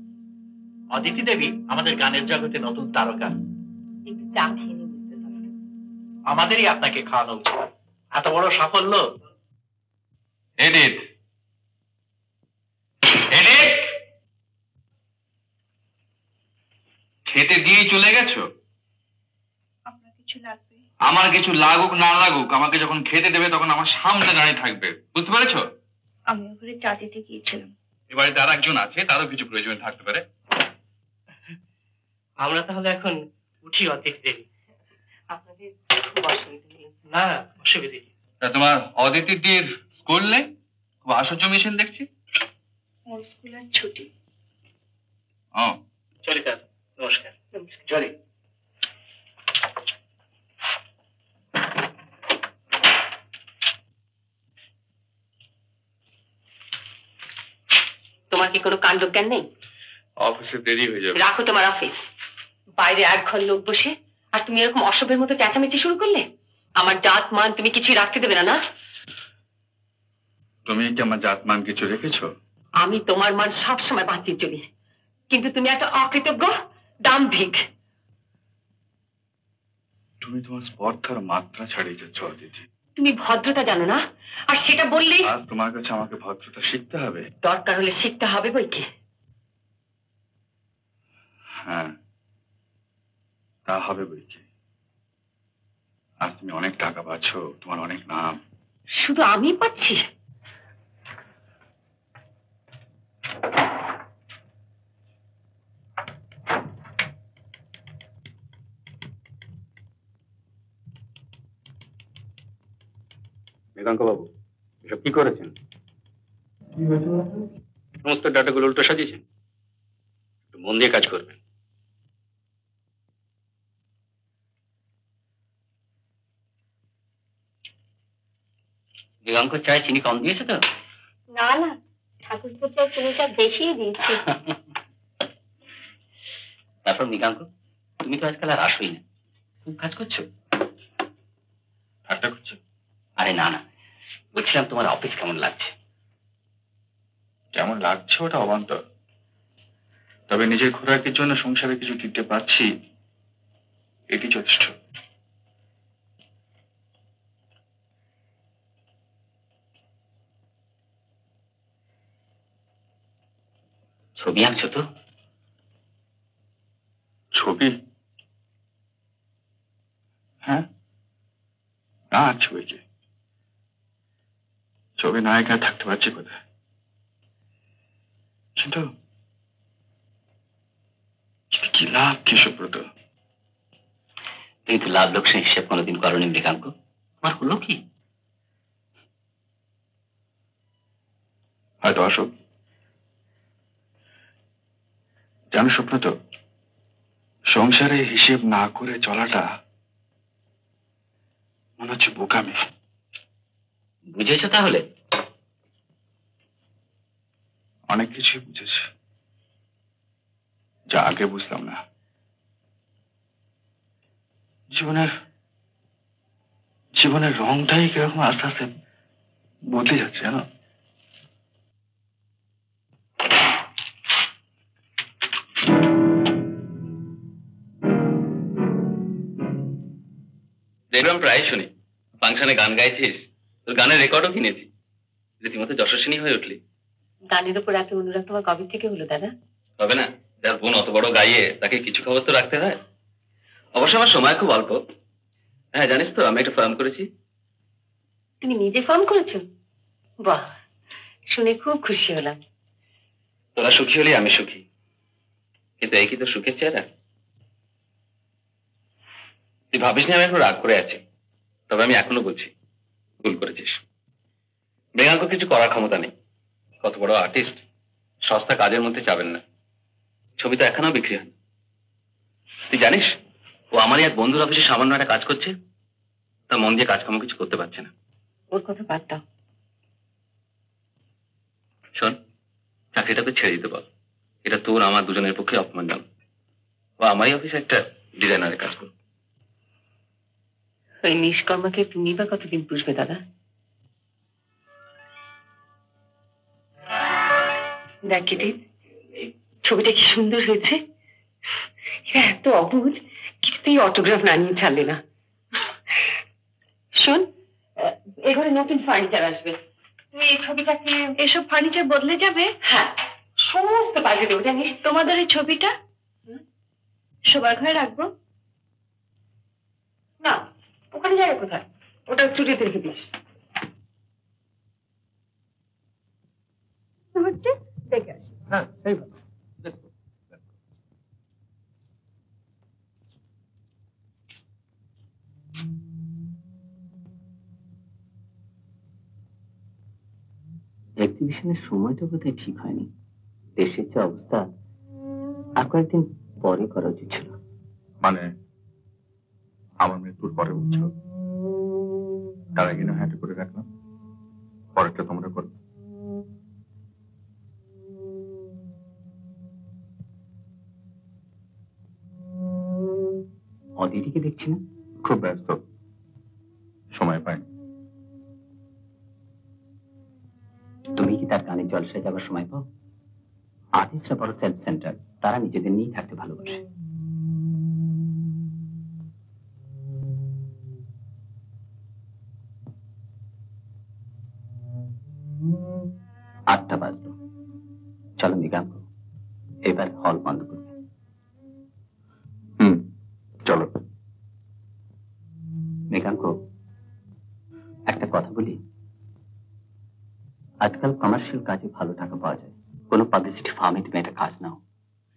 M: অদিতি দেবী আমাদের গানের জগতে নতুন তারকা।
E: একটু চা খেয়ে নিয়ে বুঝতে পারবে।
M: আমাদেরই আপনাকে খাওয়ানো উচিত, এত বড় সাফল্য। এডিট, এডিট,
D: খেতে দিয়ে চলে গেছো?
H: আপনার কিছু লাগবে?
D: আমার কিছু লাগুক না লাগুক, আমাকে যখন খেতে দেবে তখন আমার সামনে দাঁড়িয়ে থাকবে, বুঝতে পেরেছো?
H: আমি ওখানে চা দিতে গিয়েছিলাম।
D: এবারে আর একজন আছে, তারও কিছু প্রয়োজন থাকতে পারে।
J: আমরা তাহলে এখন উঠি অতীত দেবী।
E: আপনাদের খুব অসুবিধা নেই।
J: না অসুবিধা নেই।
D: তা তোমার অদিতির স্কুল নেই? খুব আশ্চর্য মিছিল দেখছি।
H: ওর স্কুলের ছুটি।
D: ও
J: চলি তাহলে, নমস্কার। চলি।
E: তোমার কি কোনো কাণ্ড জ্ঞান নেই?
D: অফিসে দেরি হয়ে যাবে।
E: রাখো তোমার অফিস। বাইরে এক ঘর লোক বসে আর তুমি এরকম অসভ্যের মতো চেঁচামেচি শুরু করলে। আমার জাত মান তুমি কিছুই রাখতে দেবে না, না?
D: তুমি কি আমার জাত মান কিছু রেখেছো?
E: আমি তোমার মান সবসময় বাঁচিয়ে চলি, কিন্তু তুমি একটা অকৃতজ্ঞ দাম্ভিক।
D: তুমি তোমার স্পর্ধার মাত্রা ছাড়িয়ে যাচ্ছ অদিতি।
E: তুমি ভদ্রতা জানো না, আর সেটা বললেই
D: আর তোমার কাছে আমাকে ভদ্রতা শিখতে হবে।
E: দরকার হলে শিখতে হবে বই কি।
D: হ্যাঁ, তা হবে বই কি? আজ তুমি অনেক টাকা পাচ্ছ, তোমার অনেক নাম।
E: শুধু আমি পাচ্ছি?
D: মৃগাঙ্ক বাবু, এসব কি করেছেন? সমস্ত ডাটাগুলো উল্টো সাজিয়েছেন। একটু মন দিয়ে কাজ করবেন।
C: মৃগাঙ্ক চায় চিনি কম দিয়েছে তো?
F: না না, ঠাকুর চায় চিনিটা বেশি দিয়েছি।
C: তারপর মৃগাঙ্ক, তুমি তো আজকাল আর আসোই না, খুব কাজ করছো।
D: ঠাট্টা করছো?
C: আরে না না, বলছিলাম তোমার অফিস কেমন লাগছে?
D: কেমন লাগছে ওটা অবান্তর, তবে নিজের খোরাকের জন্য সংসারে কিছু দিতে পারছি, এটি যথেষ্ট।
C: ছবি আঁকছো তো?
D: ছবি? হ্যাঁ, না আঁকছি বই কি। ছবি নায়িকা থাকতে পারছি কোথায়? কিন্তু কি লাভ কি সুব্রত?
C: তুমি তো লাভ লোকসান হিসেব কোনোদিন করোনি মৃগাঙ্ক, তোমার হলো কি?
D: হয়তো অসুখ। জানো সুব্রত, সংসারে হিসেব না করে চলাটা মনে হচ্ছে বোকামি।
C: বুঝেছো তাহলে?
D: অনেক কিছুই বুঝেছি, যা আগে বুঝলাম না। জীবনের রংটাই কিরকম আস্তে আস্তে বদলে যাচ্ছে জানো।
C: দেখলাম প্রায় শুনি ফাংশনে গান গাইছিস, তোর গানের রেকর্ডও কিনেছি, রীতিমতো যশস্বিনী হয়ে উঠলি।
E: গানের উপর এত অনুরাগ তোমার কবে থেকে হলো দাদা?
C: হবে না, যার বোন অত বড় গাইয়ে তাকে কিছু খবর তো রাখতে হয়। অবশ্য আমার সময় খুব অল্প। হ্যাঁ জানিস তো, আমি একটা ফার্ম করেছি।
E: তুমি নিজে ফর্ম করেছো? বাহ, শুনে খুব খুশি হলাম।
C: তোরা সুখী হলে আমি সুখী, কিন্তু এই কি তোর সুখের চেহারা? তুই ভাবিস না আমি এখন রাগ করে আছি, তবে আমি এখনো বলছি ভুল করেছিস। মৃগাঙ্ক কিছু করার ক্ষমতা নেই, কত বড় আর্টিস্ট, সস্তা কাজের মধ্যে যাবেন না। ছবি তো এখনো বিক্রি হয় না। তুই জানিস ও আমারই এক বন্ধুর অফিসে সামান্য একটা কাজ করছে, তা মন দিয়ে কাজকর্ম কিছু করতে পারছে না।
E: ওর কথা বাদ দাও।
C: শোন, চাকরিটা তো ছেড়ে দিতে বল, এটা তোর আমার দুজনের পক্ষে অপমানজনক। ও আমারই অফিসে একটা ডিজাইনারের কাজ করবে।
E: ওই নিষ্কর্মাকে তুমি বা কতদিন পুষবে দাদা? দেখ কিটি, ছবিটা কি সুন্দর হয়েছে। এটা এত অবুঝ, কিছুতেই অটোগ্রাফ না নিয়ে ছাড়লে না। শোন, এ ঘরে নতুন ফার্নিচার আসবে, তুই এই ছবিটাকে,
H: এসব ফার্নিচার বদলে যাবে?
E: হ্যাঁ সমস্ত পাল্টে দেবো জানিস।
H: তোমাদের এই ছবিটা শোবার ঘরে রাখবো?
E: না, ওখানে যাবে কোথায়, ওটা স্টুডিওতে রেখে দিস।
H: হচ্ছে দেখে আসি।
D: হ্যাঁ সেই ভালো।
C: এক্সিবিশনের সময়টা বোধহয় ঠিক হয়নি, দেশের যে অবস্থা, আর কয়েকদিন পরে করা উচিত ছিল।
D: মানে আমার মৃত্যুর পরে বুঝছো, তার আগে না হ্যাঁ করে রাখলাম, পরেরটা তোমরা করো।
C: অদিতিকে দেখছি না,
D: খুব ব্যস্ত, সময় পাইনি।
C: তুমি কি তার গানের জলসায় যাবার সময় পাও? আর্টিস্টরা বড় সেলফ সেন্টার, তারা নিজেদের নিয়েই থাকতে ভালোবাসে। আটটা বাজলো, চলো মৃগাঙ্ক, এবার হল বন্ধ করবে।
D: চলো।
G: মৃগাঙ্ক, একটা কথা বলি, আজকাল কমার্শিয়াল কাজে ভালো টাকা পাওয়া যায়। কোনো পাবলিসিটি ফার্মে তুমি একটা কাজ নাও,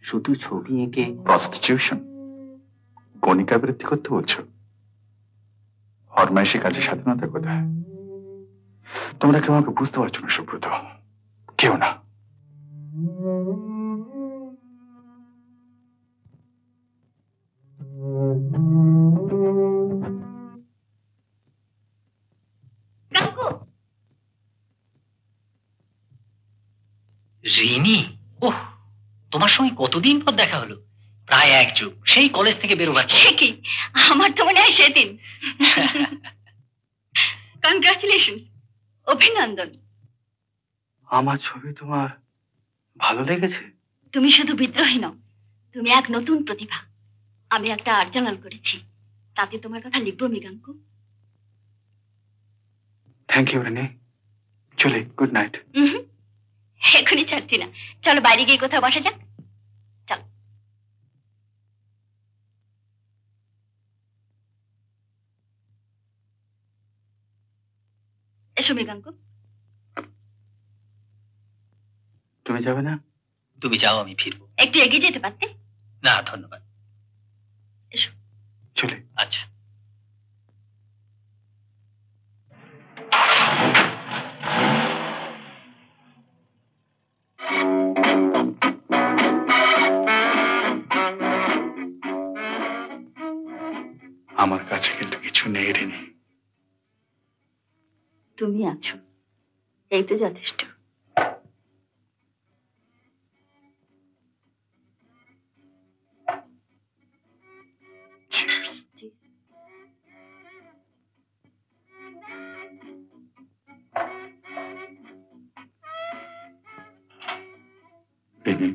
G: শুধু ছবি এঁকে।
D: প্রস্টিটিউশন, গণিকা বৃত্তি করতে বলছো? ফরমাইশি কাজে স্বাধীনতা কোথায়? তোমরা কেউ আমাকে বুঝতে পারছো না সুব্রত, কেউ না।
N: রিনি, ওহ, তোমার সঙ্গে কতদিন পর দেখা হলো, প্রায় এক যুগ, সেই কলেজ থেকে বেরোবার।
H: সে কি, আমার তো মনে হয় সেদিন। কনগ্রাচুলেশন, অভিনন্দন।
D: আমার ছবি তোমার ভালো লেগেছে?
H: তুমি শুধু বিদ্রোহী নও, তুমি এক নতুন প্রতিভা। আমি একটা আর্ট জার্নাল করেছি, তাতে তোমার কথা লিখবো মৃগাঙ্ক।
D: থ্যাংক ইউ রিনি, চলে, গুড নাইট।
H: এখনই ছাড়ছি না, চলো বাইরে গিয়ে কোথাও বসা যাক। চলো। এসো মৃগাঙ্ক।
D: তুমি যাবে না?
N: তুমি যাও, আমি ফিরবো।
H: একটু এগিয়ে যেতে পারতে?
N: না ধন্যবাদ।
H: এসো।
D: চলে।
N: আচ্ছা।
D: আমার কাছে কিন্তু কিছু নেই রিনি।
H: তুমি আছো, এই তো যথেষ্ট।
D: রিনি,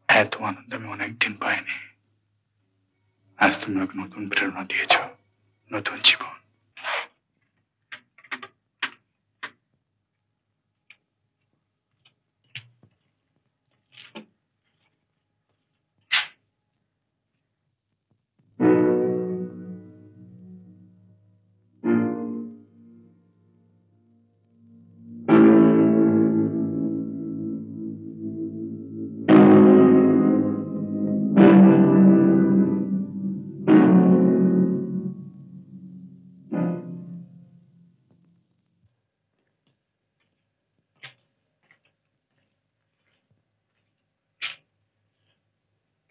D: এত আনন্দ আমি অনেকদিন পাইনি। আজ তুমি আমাকে নতুন প্রেরণা দিয়েছ, নতুন জীবন।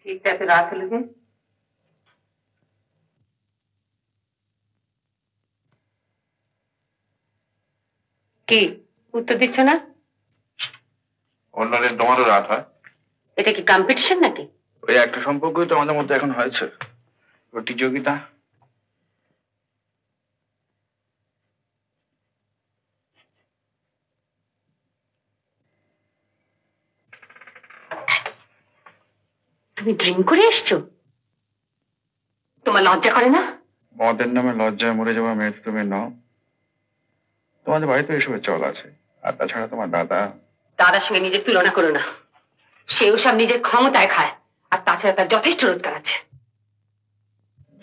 E: ঠিক আছে, রাত হলো যে। কি উত্তর দিচ্ছ না?
D: অন্যদিন তোমারও রাত হয়?
E: এটা কি কম্পিটিশন নাকি?
D: ওই একটা সম্পর্কই তো আমাদের মধ্যে এখন হয়েছে, প্রতিযোগিতা।
E: তুমি ড্রিঙ্ক করে এসছো? তোমার লজ্জা করে না?
D: মদের নামে লজ্জায় মরে যাওয়া মেয়ে তুমি নও। তোমাদের বাড়িতে এসবের চল আছে। আর তাছাড়া তোমার
E: দাদার সঙ্গে নিজের তুলনা করো না। সেও সব নিজের ক্ষমতায় খায়, আর তাছাড়া তার যথেষ্ট রোজগার আছে।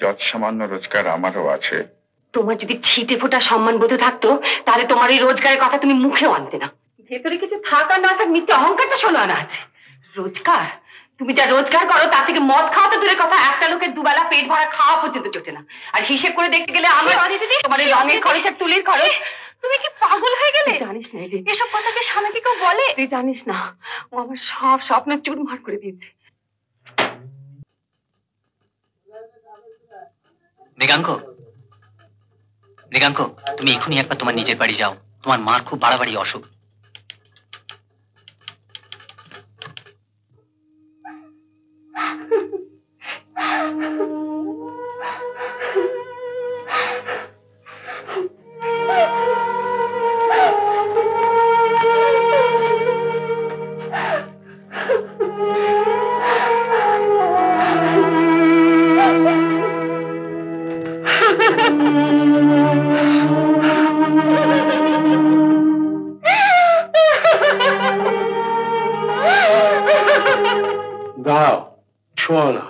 D: যত সামান্য রোজগার আমারও আছে।
E: তোমার যদি ছিটে ফোটা সম্মান বোধ থাকতো, তাহলে তোমার এই রোজগারের কথা তুমি মুখেও আনতে না। ভেতরে কিছু থাক আর না থাক, মিথ্যে অহংকারটা ষোলো আনা আছে। রোজগার, তুমি যা রোজগার করো তার থেকে মদ খাওয়া তো দূরের কথা, একটা লোকের দুবেলা পেট ভরা খাওয়া পর্যন্ত জোটে না। আর হিসেব করে দেখতে গেলে আমার তোমার এই রঙের খরচ আর তুলির খরচ। তুমি কি পাগল হয়ে গেলে? জানিস না এসব কথাকে স্বামীকে কেউ বলে? তুই জানিস না, ও আমার সব স্বপ্ন চুরমার করে দিয়েছে।
N: মৃগাঙ্ক, মৃগাঙ্ক, তুমি এখনই একবার তোমার নিজের বাড়ি যাও। তোমার মার খুব বাড়াবাড়ি অসুখ।
J: দাও, শোনো না,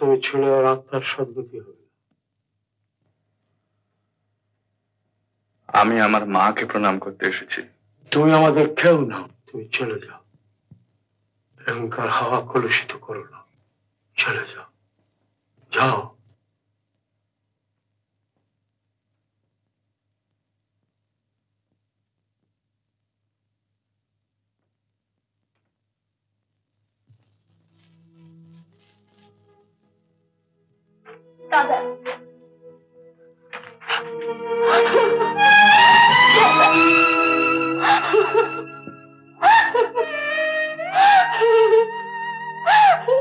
O: তুমি ছুঁলে আর আত্মার সদ্গতি হবে।
D: আমি আমার মাকে প্রণাম করতে এসেছি।
O: তুমি আমাদের কেউ নাও, তুমি চলে যাও। এখনকার হাওয়া কলুষিত করো না, চলে যাও, যাও।
L: দাদা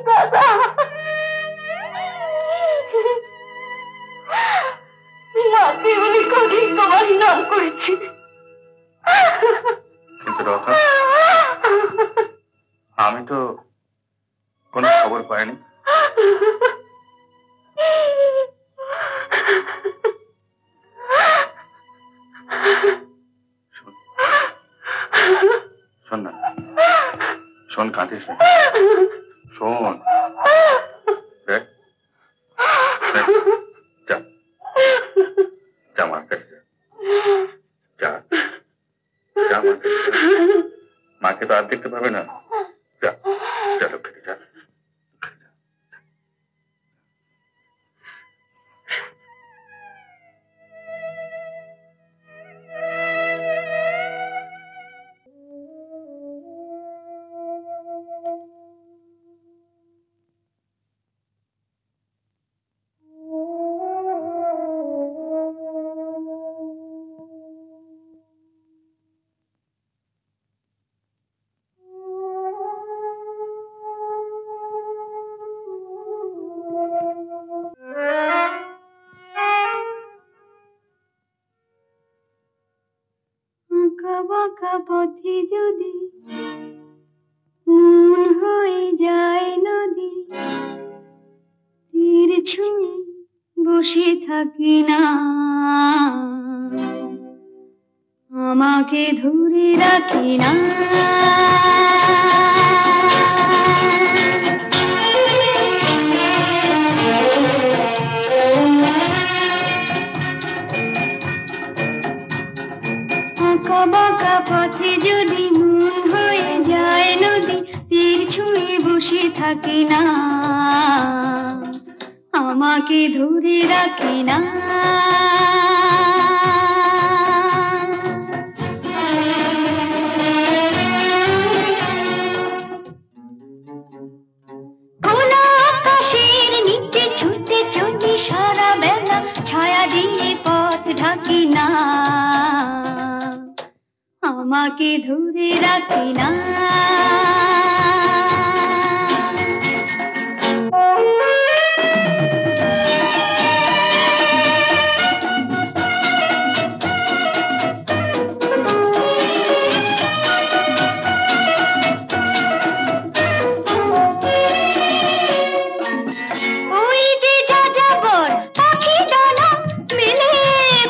L: দাদা রাতে বলে কদিন তোমার নাম করেছি,
D: কিন্তু রথা, আমি তো কোনো খবর পাইনি। শোন না, শোন, কাঁদিস না, শোন। দেখ দেখ, যা যা মার কাছে যা, যা মার কাছে। মাকে তো আর দেখতে পাবে না। যা যা, লক্ষ্মী যা।
L: বাঁকা পথে যদি মন হয়ে যায় নদী, তীর ছুঁয়ে বসে থাকি না, আমাকে ধরে রাখি না। আঁকা বাঁকা পথে যদি মন হয়ে যায় নদী, তীর ছুঁয়ে বসে থাকি না, আমাকে ধরে রাখি না। খোলা আকাশের নিচে ছুটে চলি সারা বেলা, ছায়া দিয়ে পথ ঢাকি না, আমাকে ধরে রাখি না। ওই যে যাযাবর পাখি ডানা মেলে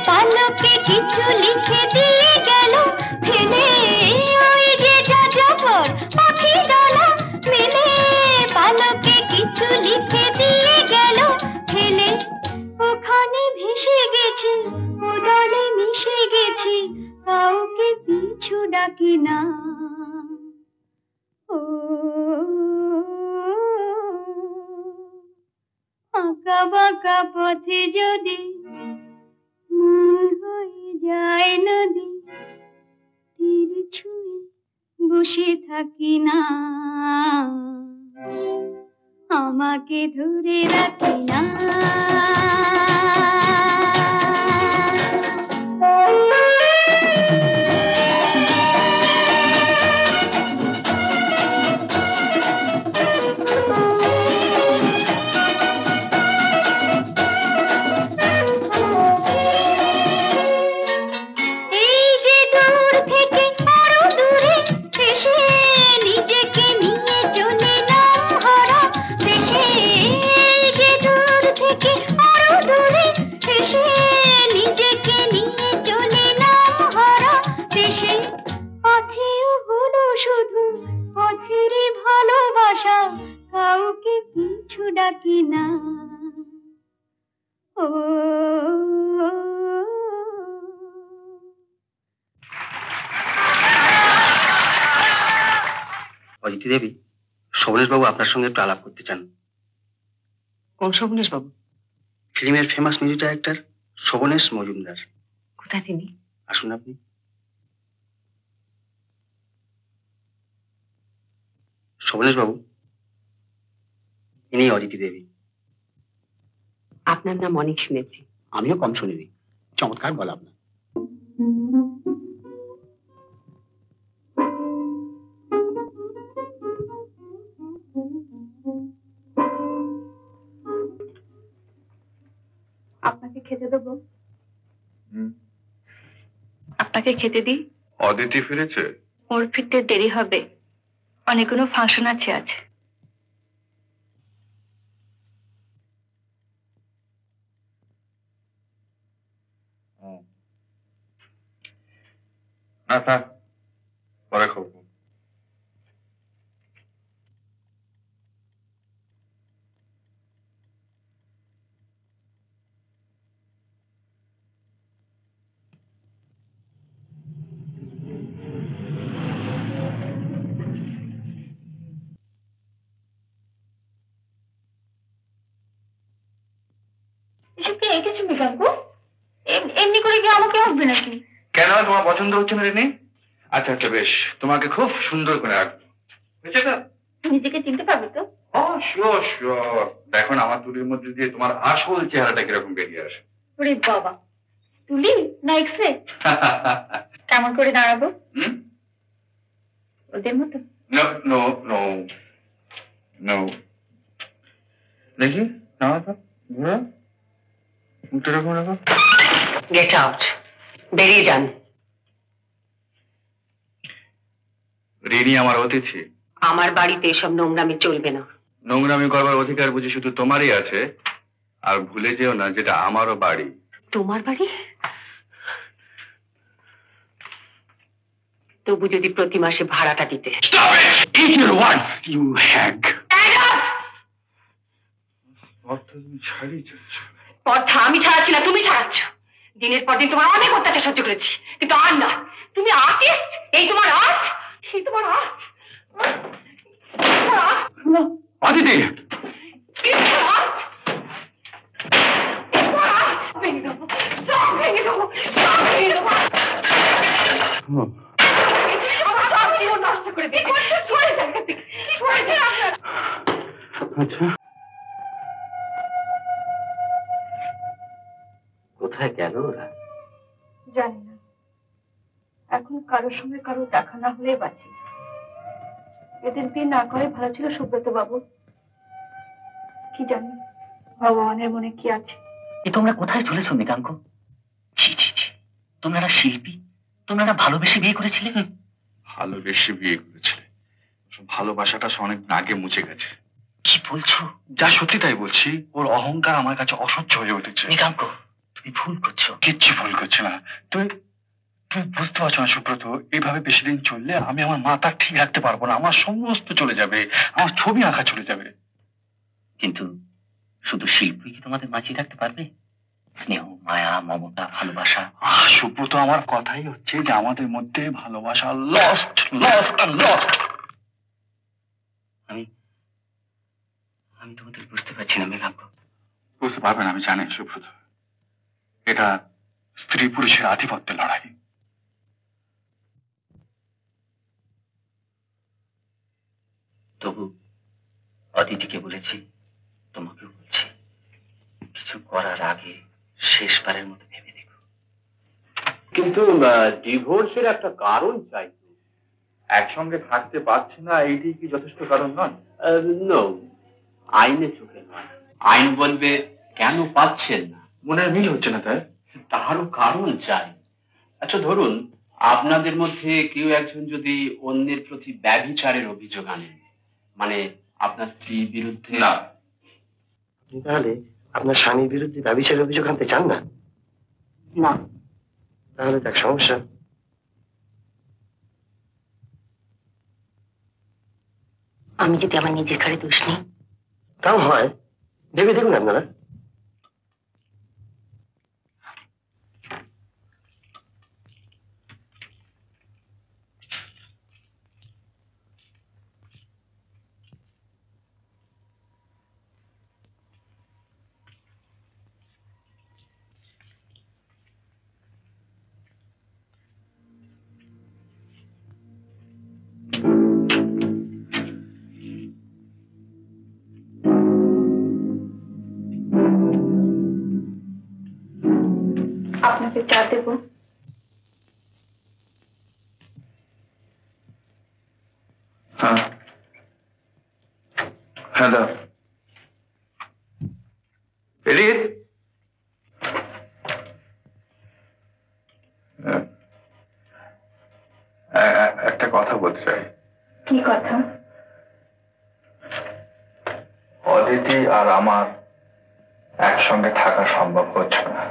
L: পালকে কিছু লিখে দিয়ে গেল ফেলে। ওই যে যাযাবর পাখি ডানা মেলে পালকে কিছু লিখে দিয়ে গেল ফেলে। ওখানে ভেসে গেছি, উদলে মিশে গেছি, কাউকে পিছু ডাকি না। ও আঁকা বাঁকা পথে যদি মন হয়ে যায় নদী, তীর ছুঁয়ে বসে থাকি না, আমাকে ধরে রাখি না। এই যে দূর থেকে আরো দূরে এসে নিজেকে নিয়ে চলে নাম হারা দেশে। এই যে দূর থেকে আরো ডাকি না ও
J: অদিতি দেবী, শোভনেশ বাবু আপনার সঙ্গে একটু আলাপ করতে চান।
E: কোন শোভনেশ বাবু?
J: ফিল্মের ফেমাস মিউজিক ডাইরেক্টর শোভনেশ মজুমদার।
E: কোথায় তিনি?
J: আসুন আপনি। শোভনেশ বাবু, ইনি অদিতি দেবী।
E: আপনার নাম অনেক শুনেছি।
J: আমিও কম শুনিনি। চমৎকার গলা আপনার।
H: আপনাকে খেতে দেবো? আপনাকে খেতে দিই?
D: অদিতি ফিরেছে?
H: ওর ফিরতে দেরি হবে, অনেকগুলো ফাংশন আছে আজ।
D: না থাক, পরে খাবো।
H: এসব কি এঁকেছো মৃগাঙ্ক? এমনি করে কি আমাকে আঁকবে নাকি?
D: কেন, তোমার পছন্দ হচ্ছে না রেনি? আচ্ছা আচ্ছা বেশ, তোমাকে খুব সুন্দর করে আঁকবো, বুঝছো তো?
H: নিজেকে চিনতে পারবে তো?
D: Sure sure. দেখো না আমার তুলির মধ্যে দিয়ে তোমার আসল চেহারাটা কিরকম বেরিয়ে আসে।
H: ওরে বাবা, তুলি না এক্সরে? কেমন করে দাঁড়াবো? ওদের মতো?
D: No no no no. দেখি নাও তো, ঘুরো মুখটা রাখো রাখো।
E: গেট আউট, বেরিয়ে যান।
D: রিনি আমার অতিথি।
E: আমার বাড়িতে এসব নোংরামি চলবে না।
D: নোংরামি করবার অধিকার বুঝি শুধু তোমারই আছে। আর ভুলে যেও না যেটা আমারও বাড়ি।
E: তোমার বাড়ি? তবু যদি প্রতি মাসে ভাড়াটা দিতে। পথা আমি ছাড়াচ্ছি না, তুমি ছাড়াচ্ছ। দিনের পর দিন তোমার অনেক অত্যাচার সহ্য করেছি, কিন্তু আর না। তুমি আর্টিস্ট, এই তোমার আর্ট, এই তোমার আর্ট।
D: অদিতি,
J: আচ্ছা, কোথায় গেল ওরা?
H: জানি না, এখন কারোর সঙ্গে কারো দেখা না হলে বাঁচি। এদের বিয়ে না করে ভালো ছিল সুব্রত বাবু। কি জানি ভগবানের মনে কি আছে।
N: তোমরা কোথায় চলেছো মৃগাঙ্ক? ছি ছি ছি, তোমরা একটা শিল্পী, তোমরা একটা ভালোবেসে বিয়ে করেছিলে।
D: ভালোবেসে বিয়ে করেছিলে? ভালোবাসাটা অনেকদিন আগে মুছে গেছে।
N: কি বলছো?
D: যা সত্যি তাই বলছি। ওর অহংকার আমার কাছে অসহ্য হয়ে উঠেছে।
N: মৃগাঙ্ক, তুমি ভুল করছো।
D: কিচ্ছু ভুল করছে না। তুই বুঝতে পারছো না সুব্রত, এইভাবে বেশি দিন চললে আমি আমার মাথা ঠিক রাখতে পারবো না। আমার সমস্ত চলে যাবে, আমার ছবি আঁকা চলে যাবে।
N: কিন্তু শুধু শিল্পী কি তোমাদের বাঁচিয়ে রাখতে পারবে? স্নেহ, মায়া, মমতা, ভালোবাসা।
D: সুব্রত, আমার কথাই হচ্ছে যে আমাদের মধ্যে ভালোবাসা লস্ট লস্ট লস্ট।
N: আমি তোমাদের বুঝতে পারছি না মৃগাঙ্ক।
D: বুঝতে পারবেন আমি জানি সুব্রত, এটা স্ত্রী পুরুষের আধিপত্যের লড়াই।
N: তবু অদিতিকে বলেছি, তোমাকেও বলছি, কিছু করার আগে শেষবারের মতো ভেবে দেখো।
D: কিন্তু ডিভোর্সের একটা কারণ চাই। একসঙ্গে থাকতে পারছি না, এইটাই কি যথেষ্ট কারণ নয়?
I: আইনে চোখে নয়, আইন বলবে কেন পাচ্ছেন না।
D: মনের মিল হচ্ছে না, তাই
I: তারও কারণ চাই। আচ্ছা ধরুন, আপনাদের মধ্যে কেউ একজন যদি অন্যের প্রতি ব্যভিচারের অভিযোগ আনেন, মানে আপনার স্ত্রীর বিরুদ্ধে।
D: না,
J: তাহলে আপনার স্বামীর বিরুদ্ধে ব্যভিচারের অভিযোগ আনতে চান না?
E: না।
J: তাহলে তার সমস্যা।
E: আমি যদি আমার নিজের ঘরে দোষ নেই?
J: তাও হয়,
K: ভেবে দেখুন আপনারা।
H: আপনাকে চা দেব?
D: হ্যাঁ হ্যাঁ দাও। এলিট, একটা কথা বলতে চাই।
H: কি কথা?
D: অদিতি আর আমার একসঙ্গে থাকা সম্ভব হচ্ছে না।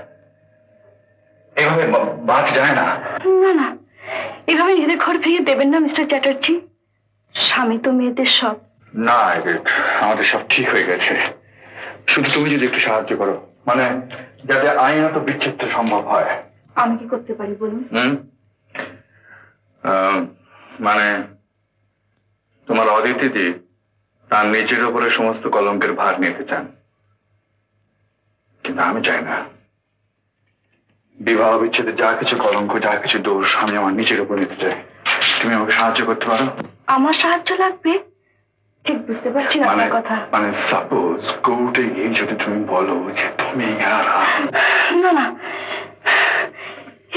D: এভাবে বাঁচ যায় না।
H: না না, এভাবে নিজেদের ঘর ভেঙে দেবেন না মিস্টার চ্যাটার্জি। স্বামী তো মেয়েদের সব।
D: না এডিট, আমাদের সব ঠিক হয়ে গেছে। শুধু তুমি যদি একটু সাহায্য করো, মানে যাতে আইনত বিচ্ছেদ সম্ভব হয়।
H: আমি কি করতে পারি বলুন?
D: মানে তোমার অদিতি তার নিজের উপরে সমস্ত কলঙ্কের ভার নিতে চান, কিন্তু আমি চাই না। বিবাহ বিচ্ছেদে যা কিছু কলঙ্ক, যা কিছু দোষ আমি আমার নিজের উপর নিতে চাই। তুমি আমাকে সাহায্য করতে পারো?
H: আমার সাহায্য লাগবে? ঠিক বুঝতে পারছি না আপনার কথা।
D: মানে সাপোজ কোর্টে গিয়ে যদি তুমি বলো যে তুমি
H: না না,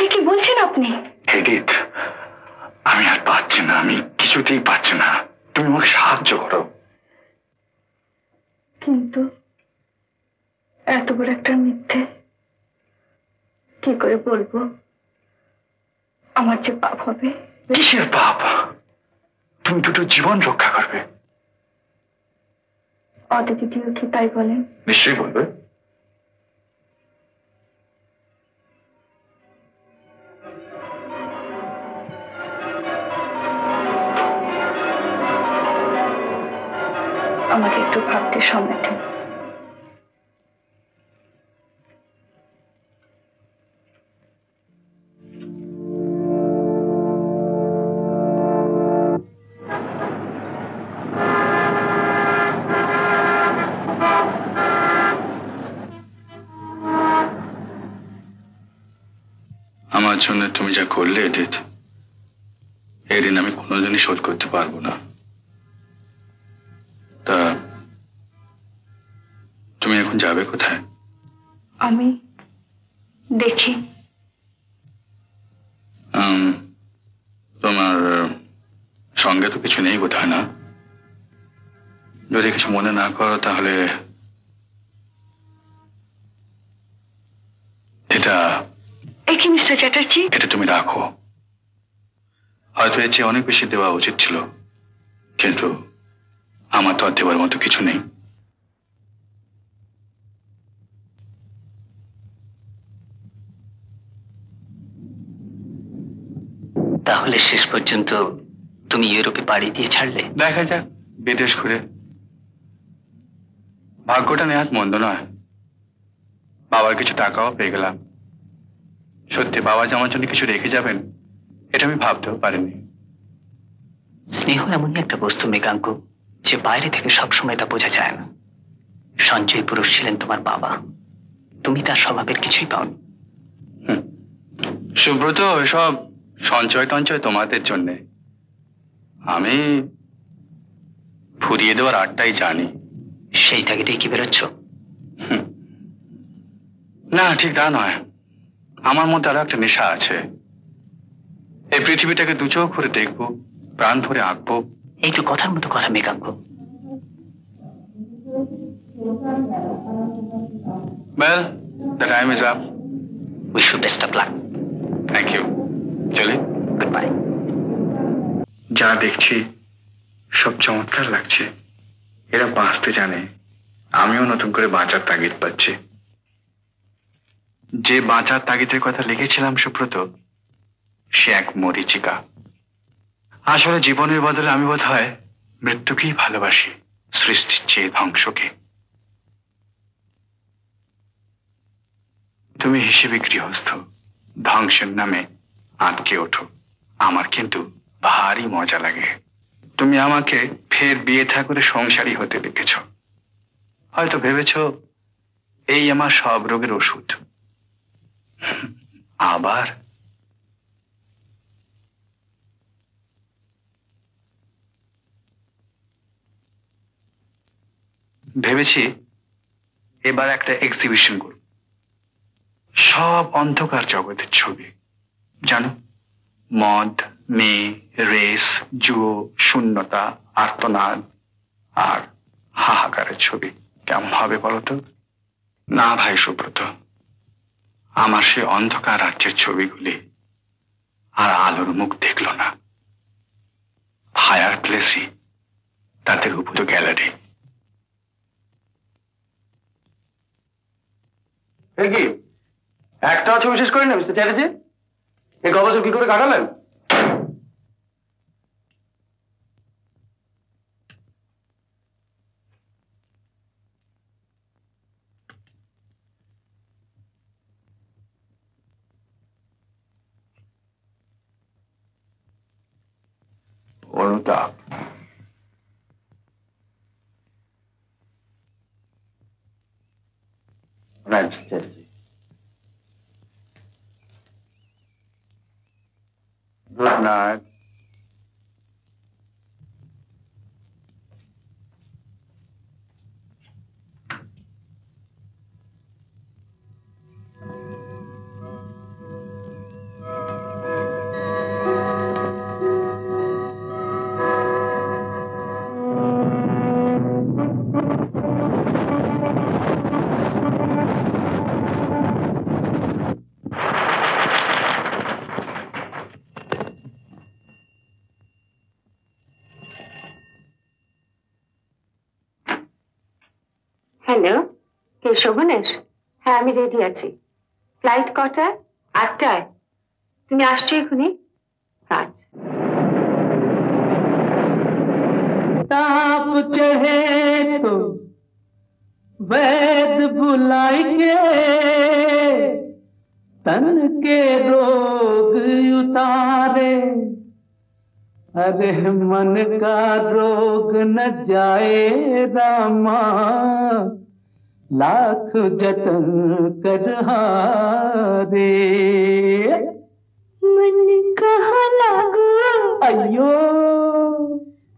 H: এ কি বলছেন আপনি?
D: এডিট, আমি আর পাচ্ছি না, আমি কিছুতেই পাচ্ছি না। তুমি আমাকে সাহায্য করো।
H: কিন্তু এত বড় একটা মিথ্যে কি করে বলবো? আমার যে পাপ হবে।
D: কিসের পাপ? তুমি দুটো জীবন রক্ষা করবে।
H: অদিতি দিও কি তাই বলেন?
D: নিশ্চয়ই বলবে।
H: আমাকে একটু ভাবতে সময় দিন।
D: আমার জন্য তুমি যা করলে এডিট, এই ঋণ আমি কোনোদিনই শোধ করতে পারবো না। তা তুমি এখন যাবে কোথায়?
H: আমি দেখি।
D: তোমার সঙ্গে তো কিছু নেই বোধ হয় না? যদি কিছু মনে না করো তাহলে এটা
H: কি মিস্টার চ্যাটার্জি?
D: এটা তুমি রাখো। হয়তো এর চেয়ে অনেক বেশি দেওয়া উচিত ছিল, কিন্তু আমার তো আর দেওয়ার মতো কিছু নেই।
N: তাহলে শেষ পর্যন্ত তুমি ইউরোপে পাড়ি দিয়ে ছাড়লে?
D: দেখা যাক, বিদেশ ঘুরে। ভাগ্যটা নেহাত মন্দ নয়। বাবার কিছু টাকাও পেয়ে গেলাম। সত্যি বাবা যে আমার জন্য কিছু রেখে যাবেন এটা আমি ভাবতেও পারিনি।
N: স্নেহ এমনই একটা বস্তু মৃগাঙ্ক, যে বাইরে থেকে সবসময় তা বোঝা যায় না। সঞ্চয় পুরুষ ছিলেন তোমার বাবা, তুমি তার স্বভাবের কিছুই পাওনি।
D: সুব্রত, এসব সঞ্চয় টঞ্চয় তোমাদের জন্যে। আমি ফুরিয়ে দেওয়ার আটটাই জানি।
N: সেই তাগিদেই কি বেরোচ্ছ?
D: না, ঠিক তা নয়। আমার মধ্যে আরো একটা নেশা আছে। এই পৃথিবীটাকে দু চোখ করে দেখবো, প্রাণ ভরে আঁকবো।
N: এই তো কথার মতো কথা Mriganka.
D: Well, the time is up.
N: Wish you best of luck.
D: Thank you. চলি।
N: Goodbye.
D: যা দেখছি সব চমৎকার লাগছে। এরা বাঁচতে জানে, আমিও নতুন করে বাঁচার তাগিদ পাচ্ছি। যে বাঁচার তাগিদের কথা লিখেছিলাম সুব্রত, সে এক মরীচিকা। আসলে জীবনের বদলে আমি বোধ হয় মৃত্যুকেই ভালোবাসি, সৃষ্টির চেয়ে ধ্বংসকে। তুমি হিসেবে গৃহস্থ ধ্বংসের নামে আটকে ওঠো, আমার কিন্তু ভারী মজা লাগে। তুমি আমাকে ফের বিয়ে থা করে সংসারী হতে দেখেছ, হয়তো ভেবেছ এই আমার সব রোগের ওষুধ। আবার ভেবেছি এবার একটা এক্সিবিশন করব, সব অন্ধকার জগতের ছবি, জানো, মদ, মেয়ে, রেস, জুয়ো, শূন্যতা, আর্তনাদ আর হাহাকারের ছবি। কেমন হবে বলতো? না ভাই সুব্রত, আমার সে অন্ধকার রাজ্যের ছবিগুলি আর আলোর মুখ দেখল না। ফায়ার প্লেসই তাদের উপযুক্ত গ্যালারি।
J: কি একটা ছবি শেষ করেন না মিস্টার চ্যাটার্জি? এই গবছর কি করে কাটালেন?
D: অনুতাপ,
J: mister Chatterjee,
D: good night.
E: Hello, কে শোভনেশ? হ্যাঁ, আমি রেডি আছি। ফ্লাইট কটায়? 8টায়। তুমি আসছো এখনই? আচ্ছা।
G: ताप चढ़े तो वैद बुलाएंगे, तन के रोग उतारे, अरे मन का रोग न जाए रामा, लाख जतन कर हारे।
L: मन कहाँ लागू
G: अयो,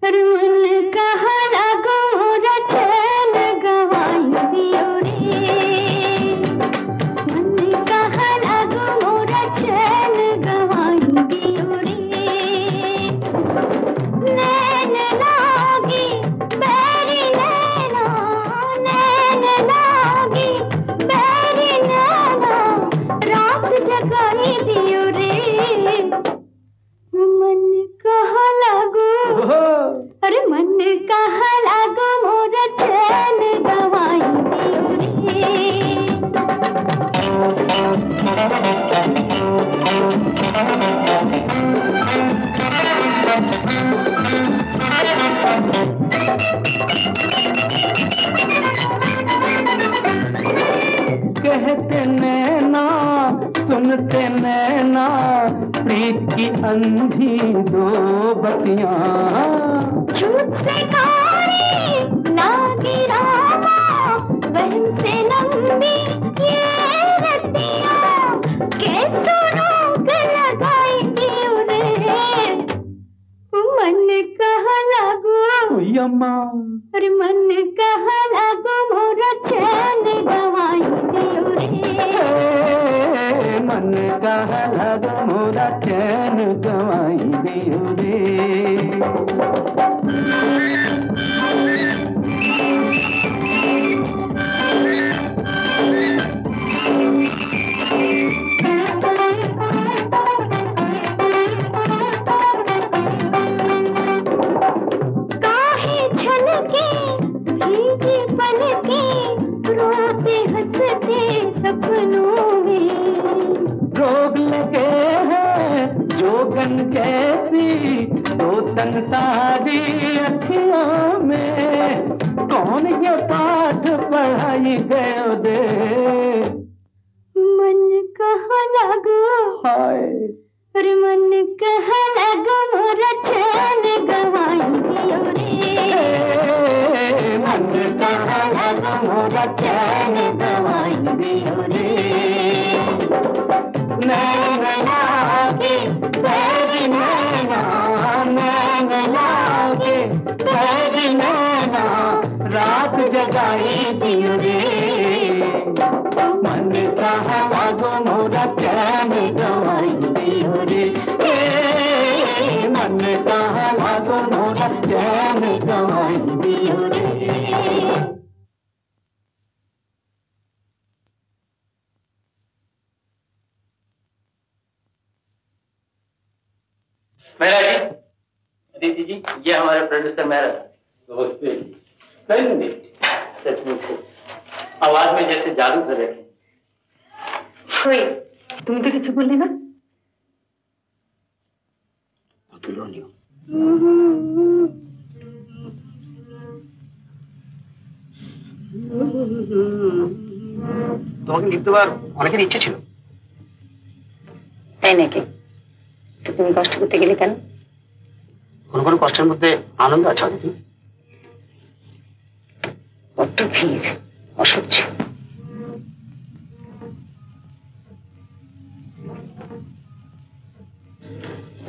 L: अरे मन कहाँ लागू मोरा चैन गवाई दियो रे। मन कहाँ लागू मोरा चैन गवाई दियो रे। नैन लागी बैरी नैना, नैन लागी बैरी नैना, रात जगाई दियो रे। मन कहाँ लागू, अरे मन कहाँ लागू मोरा चैन गवाई दियो रे।
G: कहते नैना सुनते नैना, प्रीत की अंधी दो बतियां,
L: झूठ से काली लागी रामा, वहम से लंबी ये रतियां, कैसो रोक लगाई दियो रे। मन कहाँ लागू,
G: अम्मा,
L: अरे मन कहाँ लागू मोरा चैन गवाई दियो रे।
G: मन कहाँ लागू मोरा चैन गवाई दियो रे।
L: काहे छलके भीगी पलके, रोते हंसते सपनों में।
G: रोग लगे हैं जोगन जैसी दो संसारी अखियों में, कौन ये पाठ पढ़ाई गयो दे।
L: मन
G: हाय
L: पर मन कहा लगा मोरा चैन गवाई दियो रे
G: मन कहा लगा मोरा चैन गवाई दियो रे नैन लागे तेरी नैना नैन लागे तेरी नैना रात जगाई दियो रे मन कहा लागो मोरा चैन गवाई दियो रे मन कहा लागो मोरा चैन गवाई दियो रे
N: मेहरा जी, अदिति जी, ये हमारे प्रोड्यूसर मेहरा नमस्ते जी। नहीं सचमुच से आवाज में जैसे जादू भर रखे।
E: তুমি তো কিছু বললে না।
N: তুলনীয় তোমাকে লিখতে দেওয়ার অনেকের ইচ্ছে ছিল।
E: তাই নাকি? তো তুমি কষ্ট করতে গেলে কেন?
N: কোনো কোনো কষ্টের মধ্যে আনন্দ আছে অদিতি।
E: কত ভিড়, অসহ্য।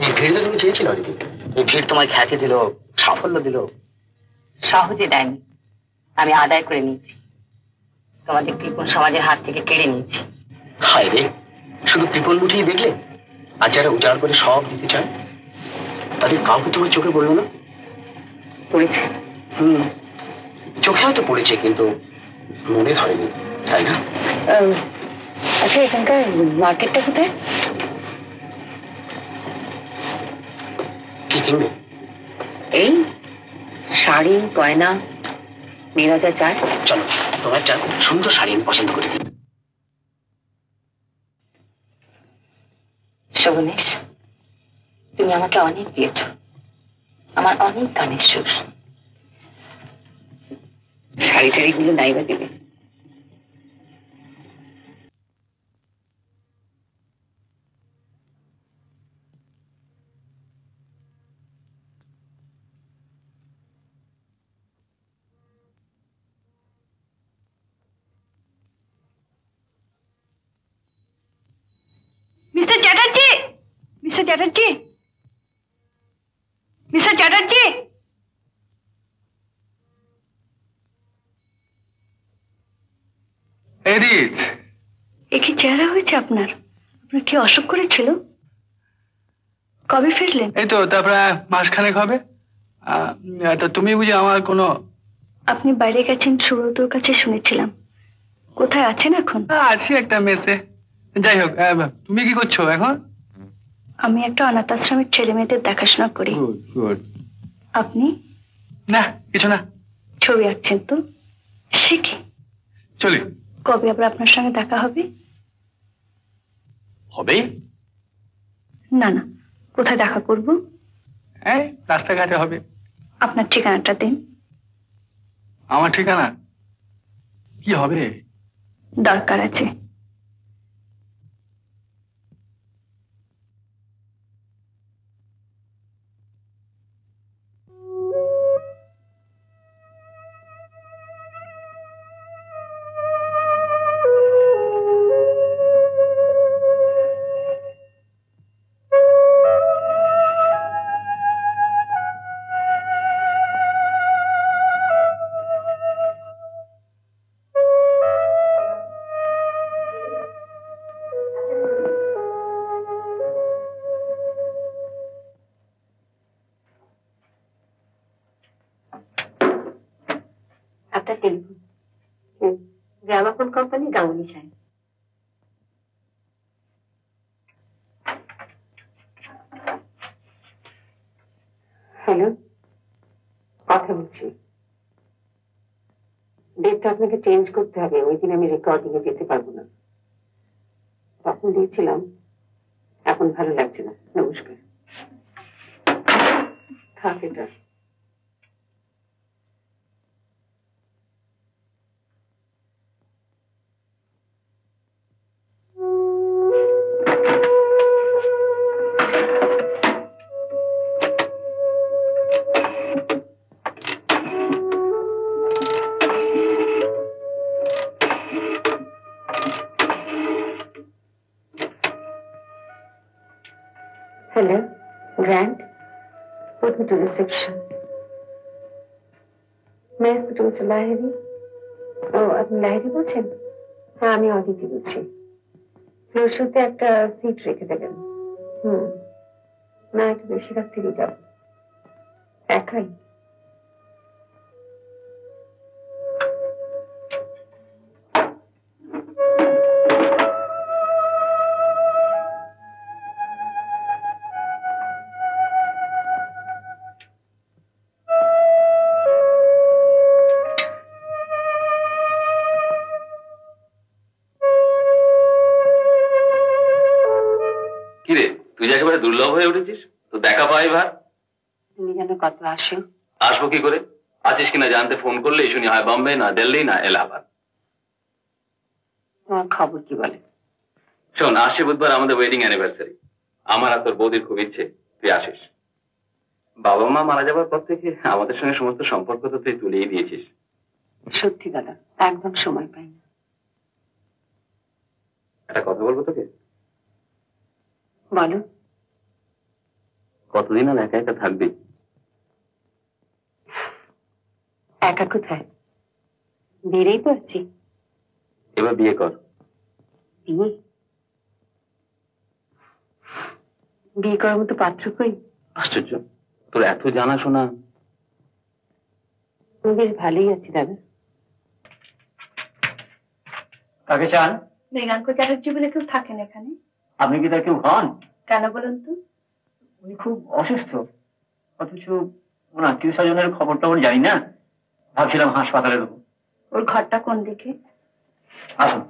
N: এই ভিড় তো তুমি চেয়েছিলে অদিতি। এই ভিড় তোমায় খ্যাতি দিল, সাফল্য দিল।
E: সহজে দেয়নি, আমি আদায় করে নিয়েছি। তোমাদের কৃপণ সমাজের হাত থেকে কেড়ে নিয়েছি।
N: হায় রে, শুধু কৃপণ মুঠেই দেখলে? আর যারা উজাড় করে সব দিতে চায় তাদের কাউকে তোমার চোখে পড়লো না?
E: পড়েছে।
N: চোখে হয়তো পড়েছে, কিন্তু মনে ধরেনি, তাই না?
E: আচ্ছা, এখানকার মার্কেটটা কোথায়?
N: কি কিনবে?
E: এই শাড়ি, গয়না, মেয়েরা যা চায়।
N: চলো, তোমার একটা সুন্দর শাড়ি আমি পছন্দ করে দিই।
E: শোভনেশ, তুমি আমাকে অনেক দিয়েছ, আমার অনেক গানের সুর। শাড়ি টাড়িগুলো নাইবা দেবে।
H: Mister Chatterjee, mister Chatterjee, mister Chatterjee.
D: Edith,
H: এ কি চেহারা হয়েছে আপনার? আপনার কি অসুখ করেছিল? কবে ফিরলেন?
D: এই তো তারপরে মাসখানেক হবে। তো তুমি বুঝি আমার কোনো...
H: আপনি বাইরে গেছেন সুব্রতর কাছে শুনেছিলাম। কোথায় আছেন এখন?
D: আছি একটা মেসে। যাই হোক, তুমি কি করছো এখন?
H: আমি একটা অনাথ আশ্রমের ছেলে মেয়েদের দেখাশোনা করি।
D: গুড।
H: আপনি?
D: না, কিছু না।
H: ছবি আঁকছেন তো? সে কি?
D: চলি।
H: কবে আবার আপনার সঙ্গে দেখা হবে?
D: হবে?
H: না না, কোথায় দেখা করব?
D: এই রাস্তাঘাটে হবে।
H: আপনার ঠিকানাটা দিন।
D: আমার ঠিকানা কি হবে?
H: দরকার আছে।
E: আপনার টেলিফোন। গ্রামাফোন কোম্পানি, গাঙ্গুলি সাহেব। হ্যালো, কথা বলছি। ডেটটা আপনাকে চেঞ্জ করতে হবে, ওই দিন আমি রেকর্ডিং এ যেতে পারবো না। তখন দিয়েছিলাম, এখন ভালো লাগছে না। নমস্কার। থাক এটা। গ্র্যান্ড, প্রথমটা রিসেপশন। মেস দুটো হচ্ছে লাহিড়ি। ও, আপনি লাহিড়ি বলছেন? হ্যাঁ, আমি অদিতি বলছি। ফ্লোর শোতে একটা সিট রেখে দেবেন। না, একটু বেশি রাত থেকে যাব। একাই?
C: কিরে, তুই যে একেবারে দুর্লভ হয়ে উঠেছিস, তো দেখা পাই ভার।
E: তুমি যেন কত আসো।
C: আসবো কি করে? আছিস কিনা জানতে ফোন করলে শুনি হয় বম্বে, না দিল্লি, না এলাহাবাদ।
E: তোমার খবর কি বলে?
C: শোন, আসছে বুধবার আমাদের ওয়েডিং অ্যানিভার্সারি। আমার আর তোর বৌদির খুব ইচ্ছে তুই আসিস। বাবা মা মারা যাবার পর থেকে আমাদের সঙ্গে সমস্ত সম্পর্ক তো তুই তুলেই দিয়েছিস।
E: সত্যি দাদা, একদম সময় পাই না।
C: একটা কথা বলবো তোকে?
E: বলো।
C: কতদিন আর একা একা থাকবি?
E: একা কোথায়, বেড়েই তো আছি।
C: এবার বিয়ে কর।
E: বিয়ে? বিয়ে করার মতো পাত্র কই?
C: আশ্চর্য, তোর এত জানাশোনা।
E: আমি বেশ ভালোই আছি দাদা।
G: কাকে চান?
H: মৃগাঙ্ক চ্যাটার্জি বলে কেউ থাকেন এখানে?
G: আপনি কি তার কেউ হন?
H: কেন বলুন তো?
G: উনি খুব অসুস্থ, অথচ ওনার আত্মীয় স্বজনের খবর টবর জানি না। ভাবছিলাম হাসপাতালে দেবো।
H: ওর ঘরটা কোন দিকে?
G: আসুন।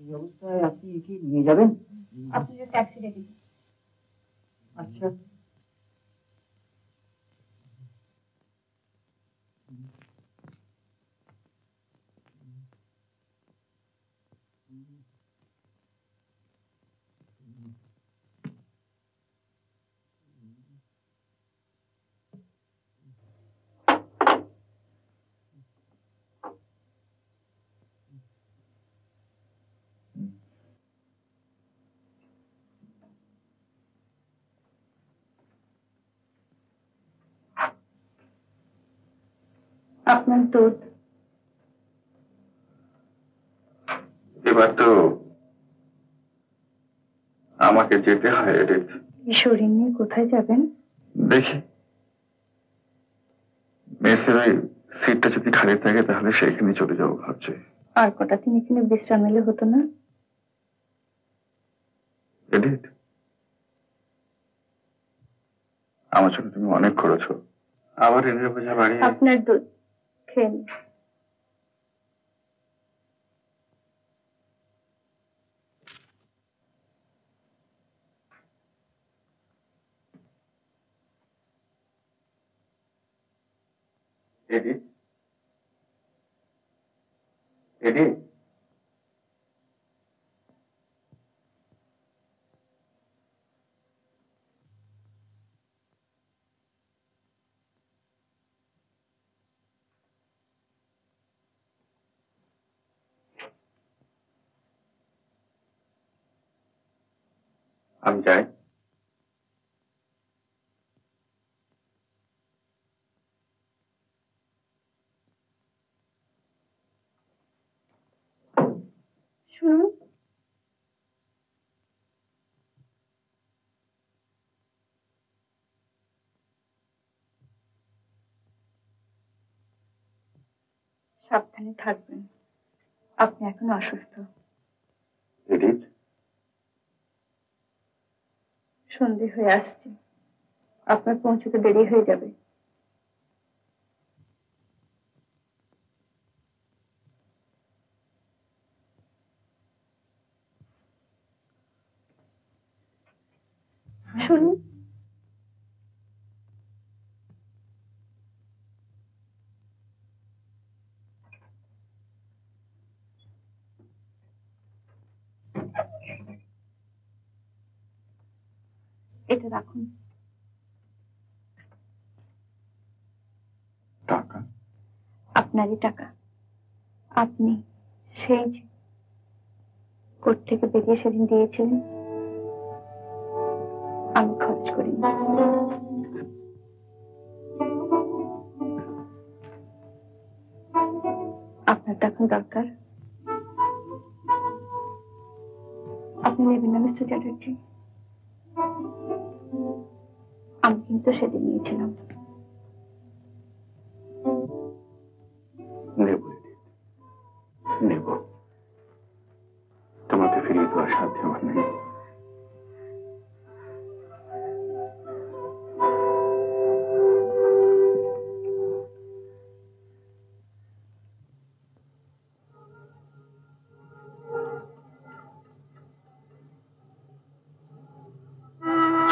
G: এই অবস্থায় আপনি কি নিয়ে যাবেন?
H: আপনি যে ট্যাক্সি ডেকে দিন।
G: আচ্ছা।
H: আপনার দুধ।
D: এবার তো আমাকে যেতে হয় এডিথ।
H: এই শরীর নিয়ে কোথায় যাবেন?
D: দেখি, মেসের ওই সিটটা যদি খালি থাকে তাহলে সেখানে চলে যাবো ভাবছি।
H: আর কটা দিন এখানে বিশ্রাম নিলে হতো না?
D: এডিথ, আমার জন্য তুমি অনেক করেছো। আবার এনে বোঝা বাড়িয়ে।
H: আপনার দুধ খেয়ে নিন।
D: এডিথ, এডিথ, আমি যাই।
H: শুনুন, সাবধানে থাকবেন। আপনি এখন অসুস্থ।
D: এডিথ,
H: সন্ধে হয়ে আসছে, আপনার পৌঁছতে দেরি হয়ে যাবে। শুনুন, এটা রাখুন। আপনারই টাকা। আপনি সেই কোর্ট থেকে বেরিয়ে সেদিন দিয়েছিলেন, আমি খরচ করিনি। আপনার তো এখন দরকার, আপনি নেবেন না মিস্টার চ্যাটার্জি? আমি কিন্তু সেদিন নিয়েছিলাম।
D: নেব নেব, তোমাকে ফিরিয়ে দেওয়ার সাধ্য আমার নেই।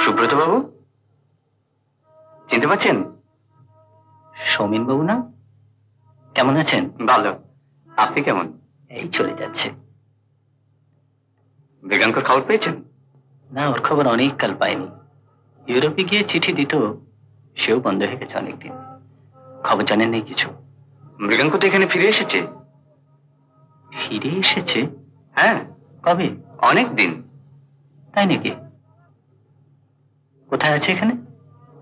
N: সুব্রত বাবু চিনতে পারছেন? সৌমিন বাবু না? কেমন আছেন? ভালো, আপনি কেমন? এই চলে যাচ্ছে। মৃগাঙ্কর খবর পেয়েছেন? না, ওর খবর অনেক কাল পাইনি। ইউরোপে গিয়ে চিঠি দিত, সেও বন্ধ হয়ে গেছে অনেকদিন। খবর জানেন নেই কিছু? মৃগাঙ্ক তো এখানে ফিরে এসেছে। ফিরে এসেছে? হ্যাঁ। কবে? অনেক দিন। তাই নাকি? কোথায় আছে এখানে?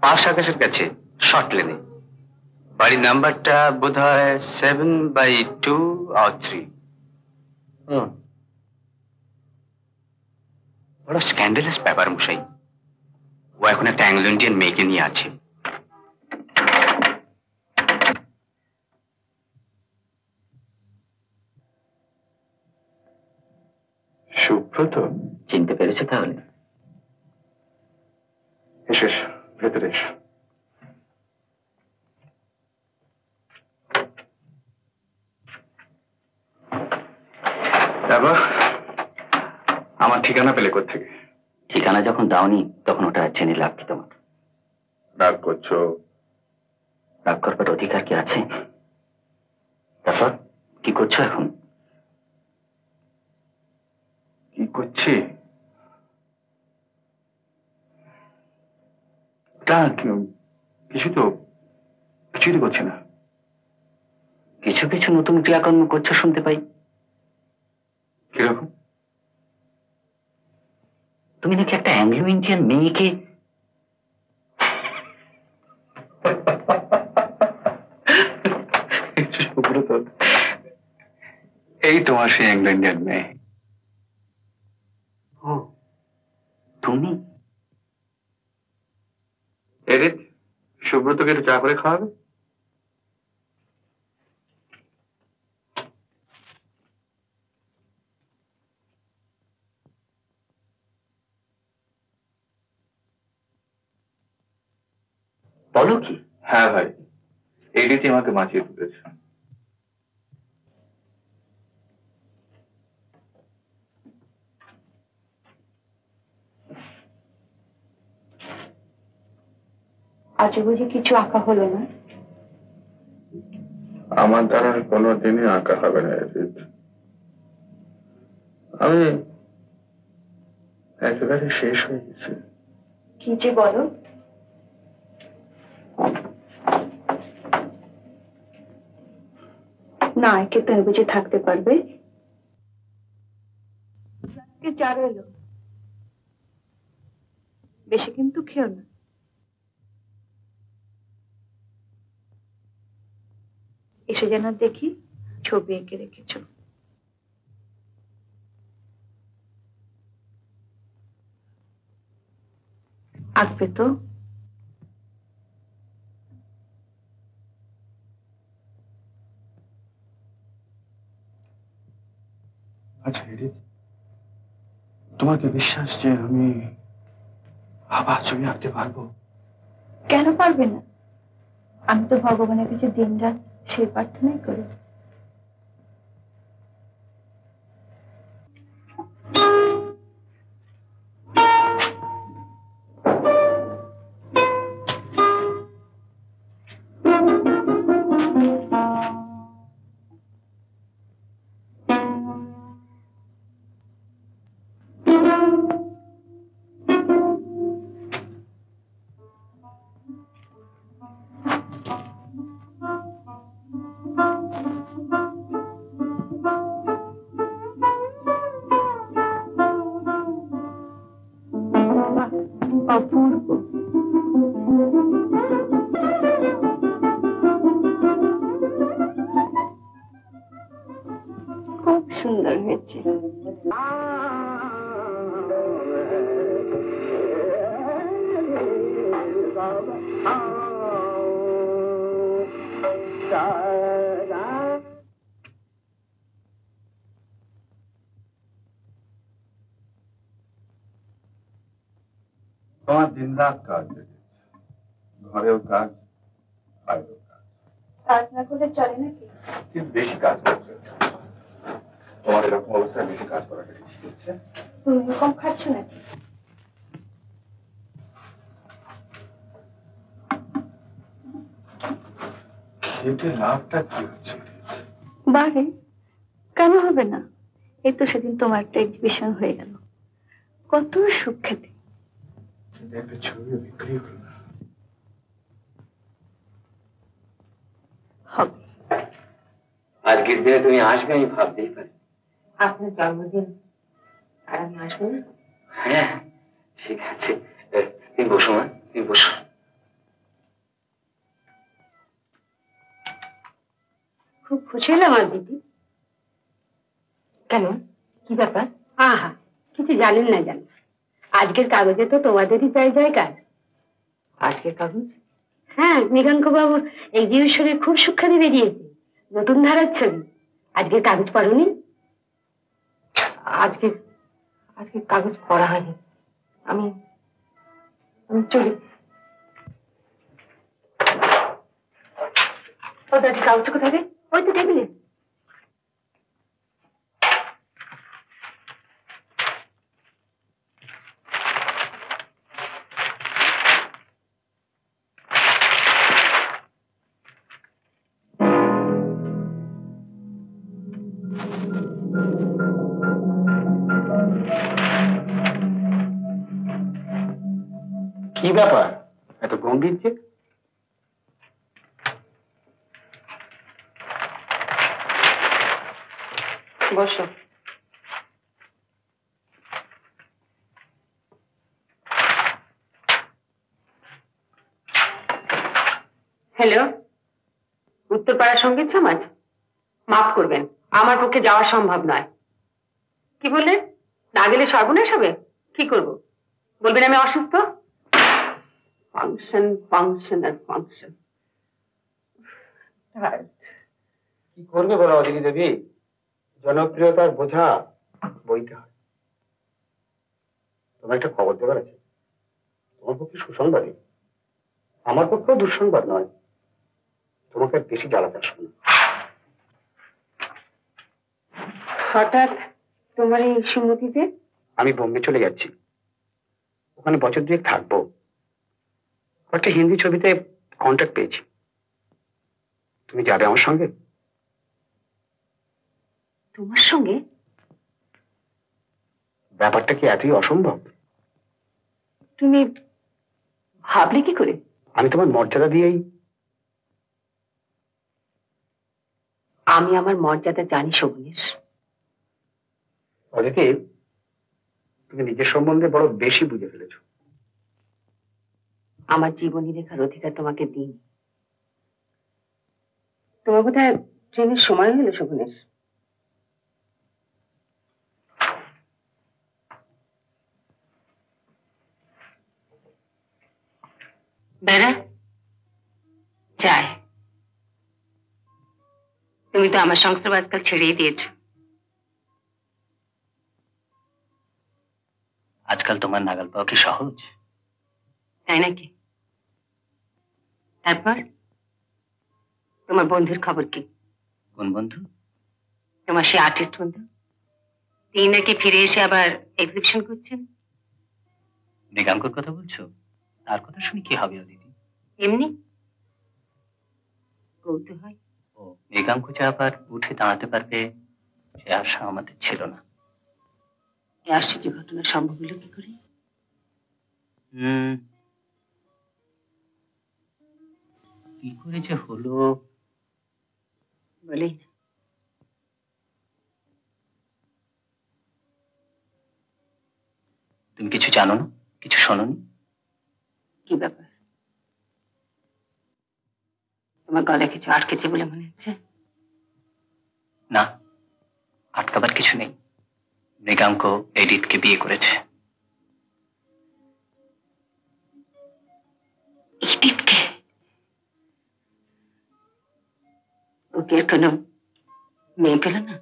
N: পাশ আকাশের কাছে, শর্ট লেনে। বাড়ির নাম্বারটা বোধ হয় 7/2 or 3। বড় স্ক্যান্ডালাস ব্যাপার মশাই। ও এখন একটা অ্যাংলো ইন্ডিয়ান মেয়েকে নিয়ে আছে।
D: সুব্রত
N: চিনতে পেরেছে তাহলে?
D: এসো এসো, ভেতরে এসো। বাবা, আমার ঠিকানা পেলে কোত্থেকে?
N: ঠিকানা যখন দাওনি তখন ওটা জেনে লাভ কি তোমার?
D: রাগ করছো?
N: রাগ করবার অধিকার কি আছে? তারপর কি করছো এখন?
D: কি করছি? কিছুই তো করছে না।
N: কিছু কিছু নতুন ক্রিয়াকর্ম করছো শুনতে পাই।
D: কিরকম?
N: তুমি নাকি একটা অ্যাংলো ইন্ডিয়ান মেয়েকে...
D: এই তোমার সেই অ্যাংলো ইন্ডিয়ান মেয়ে।
N: ও, তুমি?
D: এরিত, সুব্রতকে একটু চা করে খাওয়াবে?
N: বলো কি?
D: হ্যাঁ ভাই, এই রীতি আমাকে বাঁচিয়ে তুলেছে।
H: আজ বুঝি কিছু আঁকা হলো না?
D: আমার দ্বারা কোনোদিনই আঁকা হবে না এরিত। আমি একেবারে শেষ হয়ে গেছি।
H: কি যে বলো? না একে তুমি বুঝে থাকতে পারবে? চার এলো, বেশি কিন্তু খেও না। এসে যেন দেখি ছবি এঁকে রেখেছ। আঁকবে তো?
D: আচ্ছা এরিত, তোমার কি বিশ্বাস যে আমি আবার ছবি আঁকতে পারবো?
H: কেন পারবে না? আমি তো ভগবানের কাছে দিন রাত সেই প্রার্থনাই করি। খুব সুন্দর হয়েছে।
D: তোমার দিন রাত কাজ, ঘরেও কাজ, বাইরেও কাজ।
H: কাজ না করলে চলে নাকি?
D: কিন্তু বেশি কাজ করছে, তোমার এরকম অবস্থায় বেশি কাজ করাটা ঠিক হচ্ছে।
H: তুমি কম খাচ্ছ নাকি?
D: খেতে লাভটা কি হচ্ছে?
H: বাড়ে, কেন হবে না? এই তো সেদিন তোমার একটা এক্সিবিশন হয়ে গেল, কত সুখ খেতে।
D: একটা ছবি বিক্রি হলো না।
H: হবে।
K: আজকের দিনে তুমি আসবে আমি ভাবতেই পারি।
E: আপনার জন্মদিন আর আমি আসবো না?
K: হ্যাঁ ঠিক আছে, তুমি বসো মা, তুমি বসো।
E: খুব খুশি হলাম আর দিদি। কেন, কি ব্যাপার? আহা, কিছু জানেন না জানেন, আজকের কাগজে তো তোমাদেরই জায়গায়। আজকের কাগজ? হ্যাঁ, মৃগাঙ্ক বাবুর এক্সিবিশনে খুব সুখ্যাতি বেরিয়েছে, নতুন ধারার ছবি। আজকের কাগজ পড়োনি? আজকে কাগজ পড়া হয়নি। আমি চলি। ও দাদি, কাগজটা কোথায় রে? ওই তো টেবিলে।
J: কি ব্যাপার এত গম্ভীর যে?
E: বসো। হ্যালো, উত্তরপাড়া সঙ্গীত সমাজ? মাফ করবেন, আমার পক্ষে যাওয়া সম্ভব নয়। কি বললেন? না গেলে সর্বনাশ হবে? কি করব? বলবেন আমি অসুস্থ? ফাংশন ফাংশন আর ফাংশন।
J: কি করবে বলো অদিতি দেবী, জনপ্রিয়তার বোঝা বইতে হয়। তোমার একটা খবর দেবার আছে, তোমার পক্ষে সুসংবাদই, আমার পক্ষেও দুঃসংবাদ নয়। তোমাকে আর বেশি জ্বালাতে আসবো না।
E: হঠাৎ তোমার এই সুমতিতে?
J: আমি বোম্বে চলে যাচ্ছি, ওখানে বছর দুয়েক থাকবো। একটা হিন্দি ছবিতে কন্ট্রাক্ট পেয়েছি, তুমি যাবে আমার সঙ্গে?
E: তোমার সঙ্গে?
J: ব্যাপারটা কি এতই অসম্ভব?
E: তুমি ভাবলে কি করে?
J: আমি তোমার মর্যাদা দিয়েই।
E: আমি আমার মর্যাদা জানি শোভনেশ।
J: অদিতি, তুমি নিজের সম্বন্ধে বড় বেশি বুঝে ফেলেছ।
E: আমার জীবনী লেখার অধিকার তোমাকে দিন। তোমার বোধহয় ট্রেনের সময় হলো শোভনেশ। বেড়া চায়, তুমি তো আমার সংসার আজকাল ছেড়েই দিয়েছ।
N: আজকাল তোমার নাগাল পাওয়া কি সহজ?
E: তাই নাকি? তারপর তোমার বন্ধুর খবর কি?
N: কোন বন্ধু?
E: তোমার সে আর্টিস্ট বন্ধু, তিনি নাকি ফিরে এসে আবার এক্সিবিশন করছেন।
N: মৃগাঙ্কর কথা বলছো? তার কথা শুনে কি হবে অদিতি?
E: এমনি কৌতূহল।
N: ও, মৃগাঙ্ক যে আবার উঠে দাঁড়াতে পারবে সে আশা আমাদের ছিল না।
E: এই আশ্চর্য ঘটনা সম্ভব হলো কি করে?
N: কি করে যে হলো
E: বলেই না।
N: তুমি কিছু জানো না, কিছু শোনোনি?
E: কি ব্যাপার? তোমার গলায় কিছু আটকেছে বলে মনে হচ্ছে।
N: না, আটকাবার কিছু নেই। মৃগাঙ্ক এডিথকে বিয়ে করেছে।
E: এডিথকে? ওকে আর কোনো মেয়ে পেল না?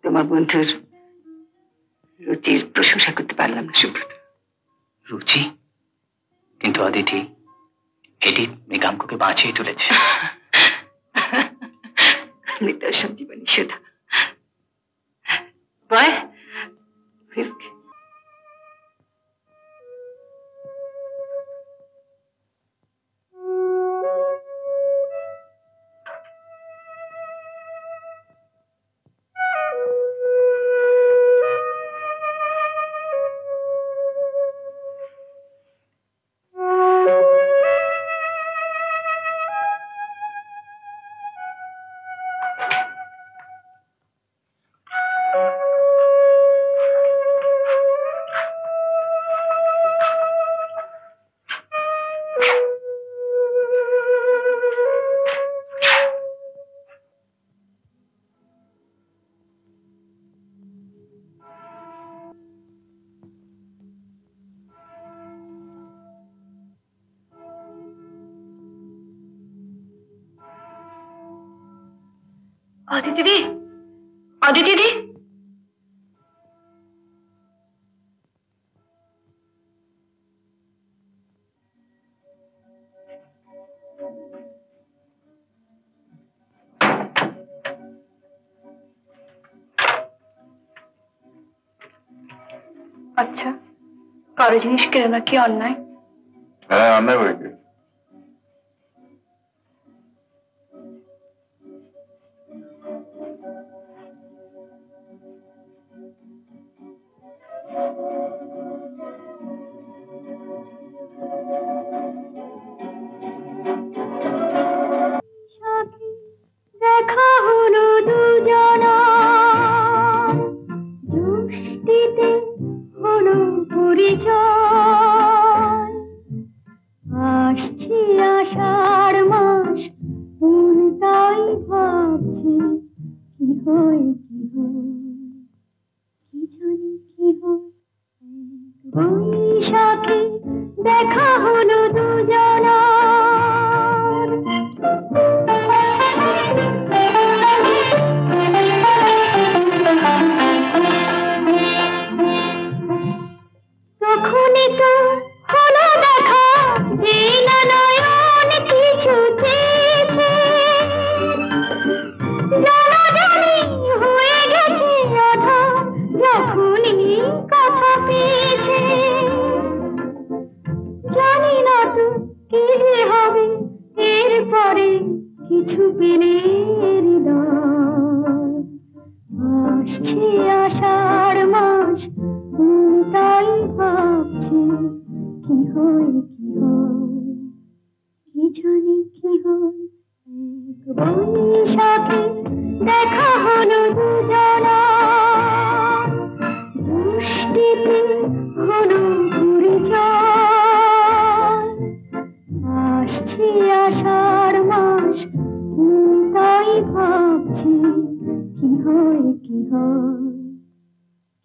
E: তোমার বন্ধুর রুচির প্রশংসা করতে পারলাম না সুব্রত।
N: রুচি? কিন্তু অদিতি, এডিথ মৃগাঙ্ককে বাঁচিয়ে তুলেছে।
E: আমি তো সব জীবনী শুধু বয় অদিতি দি, অদিতি দি,
H: আচ্ছা, কারো জিনিস কেনা কি অন্যায়?
D: হ্যাঁ, অন্যায় করেছে।
L: দেখা হলো দুজনা, দৃষ্টিতে হলো পরিচয়। আসছে আষাঢ় মাস, মন তাই ভাবছে কি হয় কি হয়, কি জানি কি হয়। বৈশাখে দেখা হলো দুজনা, তখনই তো হলো দেখা, যে না নয়ন কিছু চেয়েছে, জানাজানি হয়ে গেছে আধা যখনই কথা পেয়েছে। জানি না তো কি যে হবে এরপরে, কিছু পেলে হৃদয়। আসছে আষাঢ় মাস, তাই ভাবছি কি হয় কি হয়, কি জানি কি হয়। বৈশাখে দেখা হলো দুজনা, দৃষ্টিতে হলো পরিচয়। আসছে আষাঢ় মাস, তাই ভাবছি কি হয় কি হয়,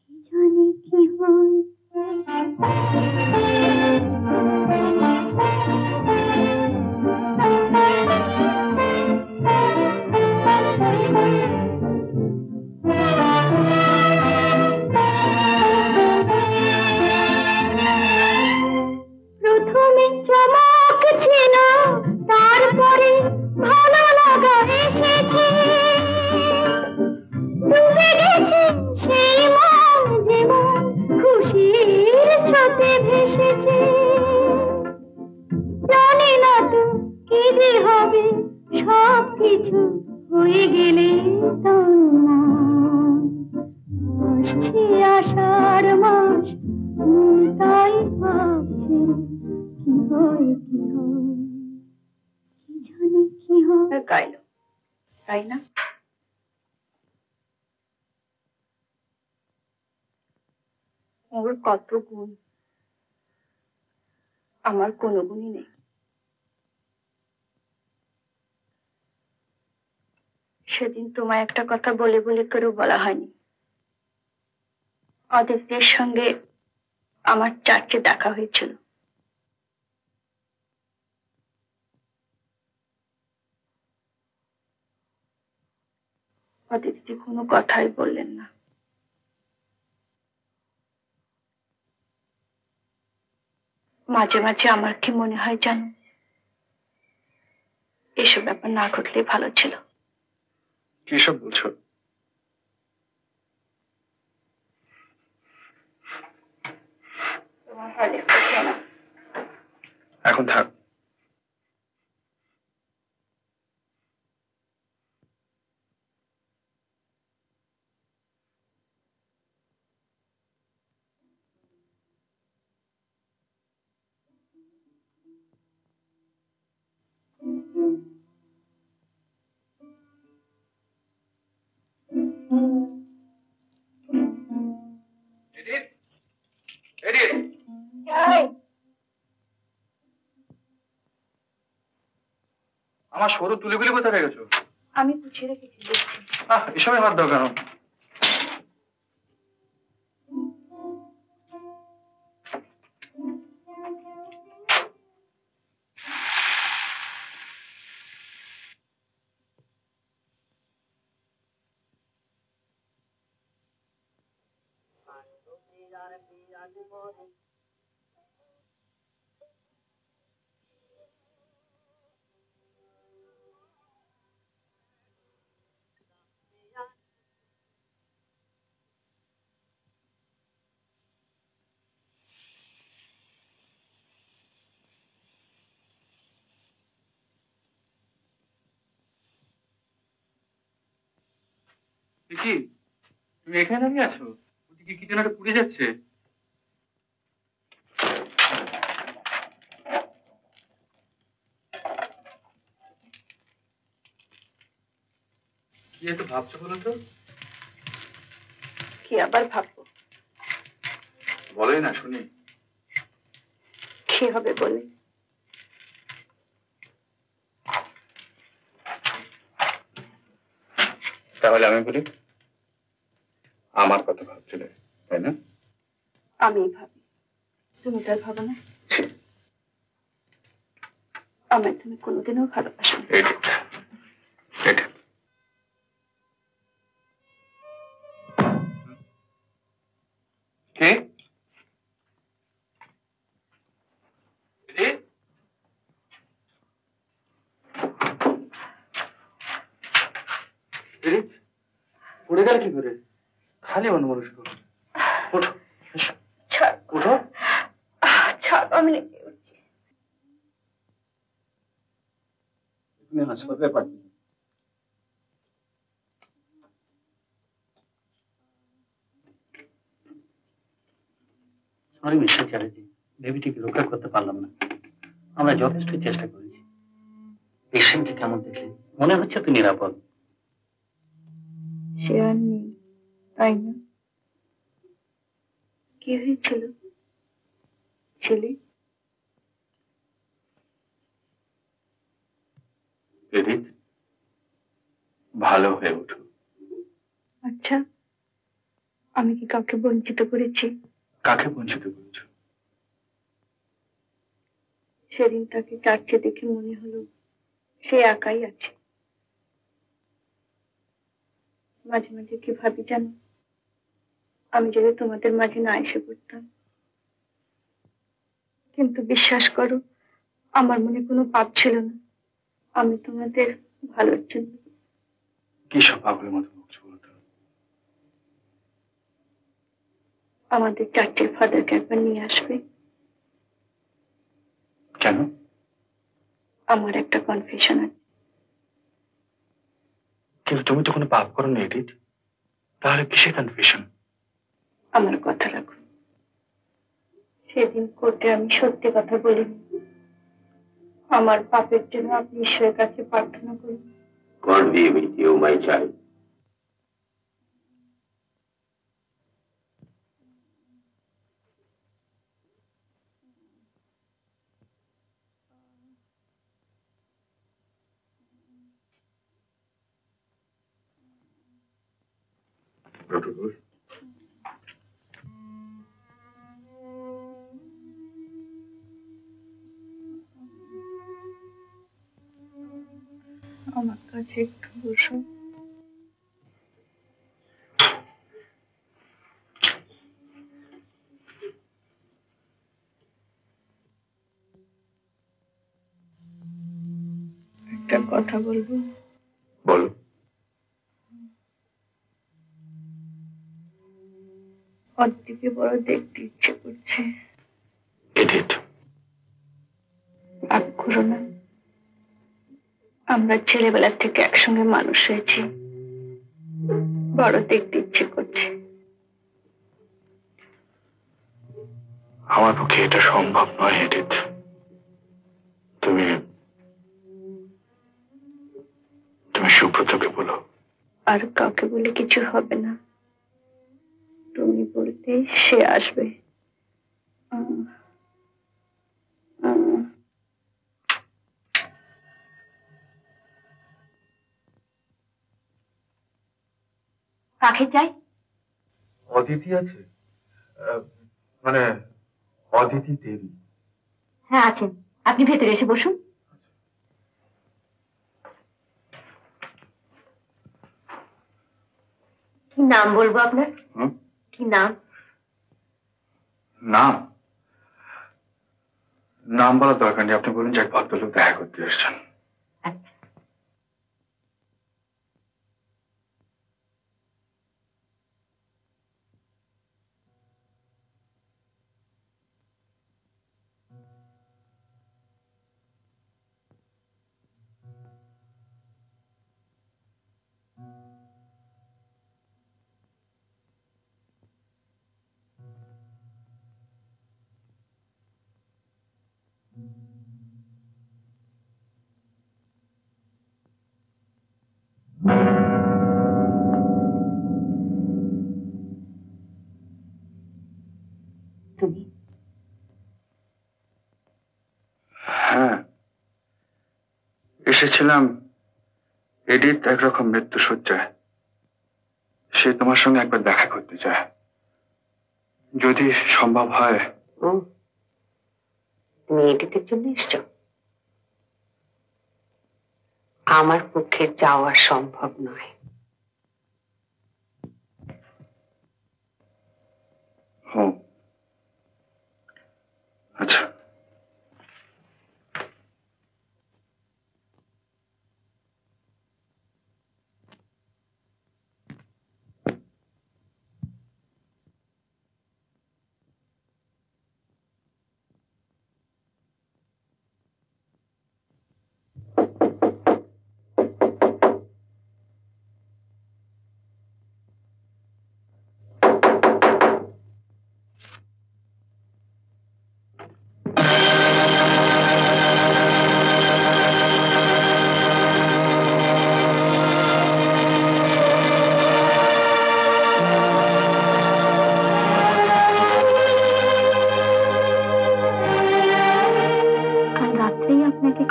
L: কি জানি কি হয়। প্রথমে চমক ছিল, তারপরে ভালো লাগা এসেছে। ডুবে গেছে সেই মন, যেমন খুশির স্রোতে ভেসেছে। জানি না তো কি যে হবে, সব কিছু হয়ে গেলে তোমার। আসছে আষাঢ় মাস, তাই ভাবছি কি হয় কি হয়, কি জানি কি হয়।
H: গাইল, তাই না? ওর কত গুণ, আমার কোনো গুণই নেই। সেদিন তোমায় একটা কথা বলে বলে করেও বলা হয়নি। অদিতির সঙ্গে আমার চার্চে দেখা হয়েছিল। অদিতি কোনো কথাই বললেন না। মাঝে মাঝে আমার কি মনে হয় জানো, এসব ব্যাপার না ঘটলে ভালো ছিল।
D: কি সব বলছো?
H: তোমার হরলিক্স খেও না।
D: এখন থাক। আমার সরু তুলিগুলি কোথায় রেখেছো?
H: আমি গুছিয়ে রেখেছি, দেখছি।
D: এসবে হাত দাও কেন? কি তুমি এখানে দাঁড়িয়ে আছো? ওদিকে কি যেন একটা পুড়ে যাচ্ছে। কি একটু ভাবছো বলো তো?
H: কি আবার ভাববো?
D: বলোই না শুনি।
H: কি হবে বলে?
D: তাহলে আমি বলি, আমার কথা ভাবছিলে তাই না?
H: আমি ভাবি, তুমি তার ভাবো না। আমায় তুমি কোনোদিনও ভালোবাসো না।
D: কে? পড়ে গেল কি করে? খালি অন্যমনস্ক। ওঠো, ওঠো।
H: ছাড়, আমি নিজে উঠছি।
D: তুমি হাসপাতালে পাঠিয়ে
N: সরি মিস্টার চ্যাটার্জি, বেবিটিকে রক্ষা করতে পারলাম না। আমরা যথেষ্ট চেষ্টা করেছি। পেশেন্টকে কেমন দেখলেন? মনে হচ্ছে তো নিরাপদ।
H: সে আর নেই, তাই না? কি হয়েছিল ছেলে?
D: এডিথ, ভালো হয়ে ওঠো।
H: আচ্ছা, আমি কি কাউকে বঞ্চিত করেছি?
D: কাকে বঞ্চিত করেছো?
H: সেদিন তাকে চার্চে দেখে মনে হলো সে একাই আছে। মাঝে মাঝে কি ভাবি জানো, আমি যদি তোমাদের মাঝে না এসে পড়তাম। কিন্তু বিশ্বাস করো, আমার মনে কোনো পাপ ছিল না। আমি তোমাদের ভালোর জন্য।
D: কি সব পাগলের মতো বলছো বলতো?
H: আমাদের চার্চের ফাদারকে একবার নিয়ে আসবে।
D: কেন?
H: আমার একটা কনফেশন আছে।
D: কিন্তু তুমি তো কোনো পাপ করো না এডিথ, তাহলে কিসে কনফেশন?
H: আমার কথা রাখো। সেদিন কোর্টে আমি সত্যি কথা বলিনি। আমার পাপের জন্য আপনি ঈশ্বরের কাছে প্রার্থনা করুন।
P: God be with you, my child.
D: Protocol.
H: আমার কাছে একটু বসো। একটা কথা বলবো।
D: বলো।
H: অদ্রিকে বড় দেখতে ইচ্ছে করছে।
D: এডিট,
H: রাগ করো না, আমরা ছেলেবেলার থেকে একসঙ্গে মানুষ হয়েছি, বড় দেখতে ইচ্ছে করছে।
D: আমার পক্ষে এটা সম্ভব নয় এডিট। তুমি তুমি সুব্রতকে বলো।
H: আর কাউকে বলে কিছু হবে না, তুমি বলতে সে আসবে।
E: কাকে চাই?
D: অদিতি আছে, মানে অদিতি দেবী।
E: হ্যাঁ আছেন, আপনি ভেতরে এসে বসুন। কি নাম বলবো আপনার? কি নাম?
D: নাম নাম বলার দরকার নেই, আপনি বলুন যে এক ভদ্রলোক দেখা করতে এসছেন।
E: তুমি?
D: হ্যাঁ, এসেছিলাম। এডিট একরকম মৃত্যু শয্যায়, সে তোমার সঙ্গে একবার দেখা করতে চায়, যদি সম্ভব হয়।
E: তুমি এডিটের জন্য এসছো? আমার পক্ষে যাওয়া সম্ভব নয়।
D: আচ্ছা,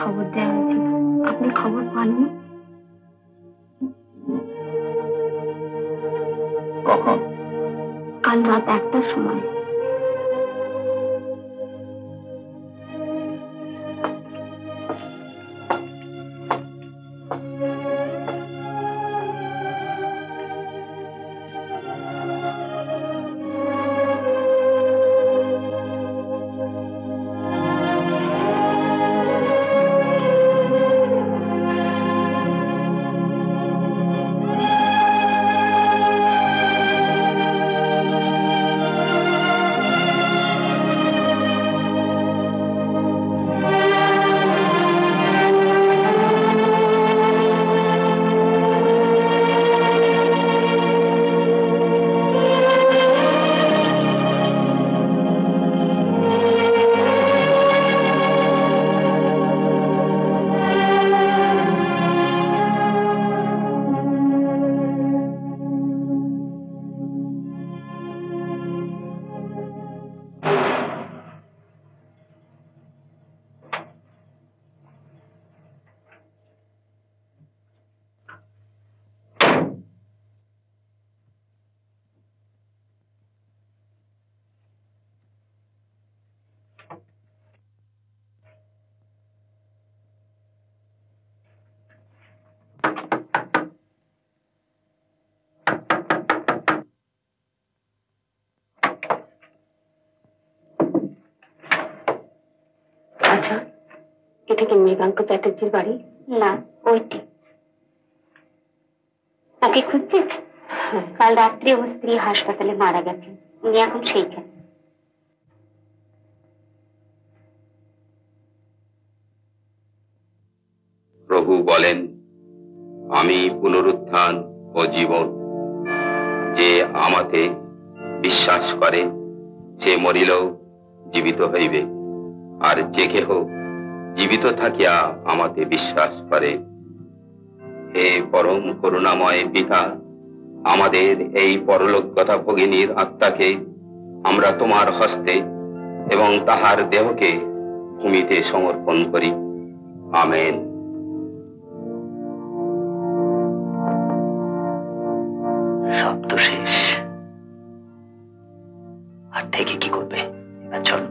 H: খবর দেওয়া হয়েছিল, আপনি খবর পাননি?
D: কখন?
H: কাল রাত 1টার সময়।
E: আচ্ছা, এটা কি মৃগাঙ্ক চ্যাটার্জির বাড়ি?
Q: না, ওইটি। ওকে খুঁজছে? কাল রাত্রে ও স্ত্রী হাসপাতালে মারা গেছে, উনি এখন সেইখানে।
P: প্রভু বলেন, আমি পুনরুত্থান ও জীবন। যে আমাতে বিশ্বাস করে সে মরিলেও জীবিত হইবে, আর যে কেহ জীবিত থাকিয়া আমাতে বিশ্বাস করে। হে পরম করুণাময় পিতা, আমাদের এই পরলোকগতা ভগিনীর আত্মাকে আমরা তোমার হস্তে এবং তাহার দেহকে ভূমিতে সমর্পণ করি। আমেন।
N: সব তো শেষ, আর থেকে কি করবে? এবার চলো।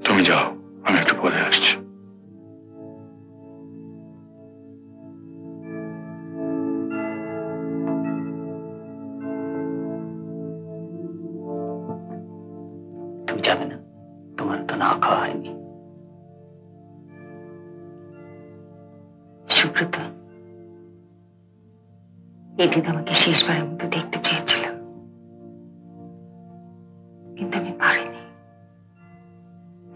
D: তুমি যাও, আমি একটু পরে আসছি।
N: তুমি যাবে না? তোমার তো না খাওয়া হয়নি।
E: সুব্রত, এদিন আমাকে শেষবারের মতো দেখতে চেয়েছিল, কিন্তু আমি পারিনি,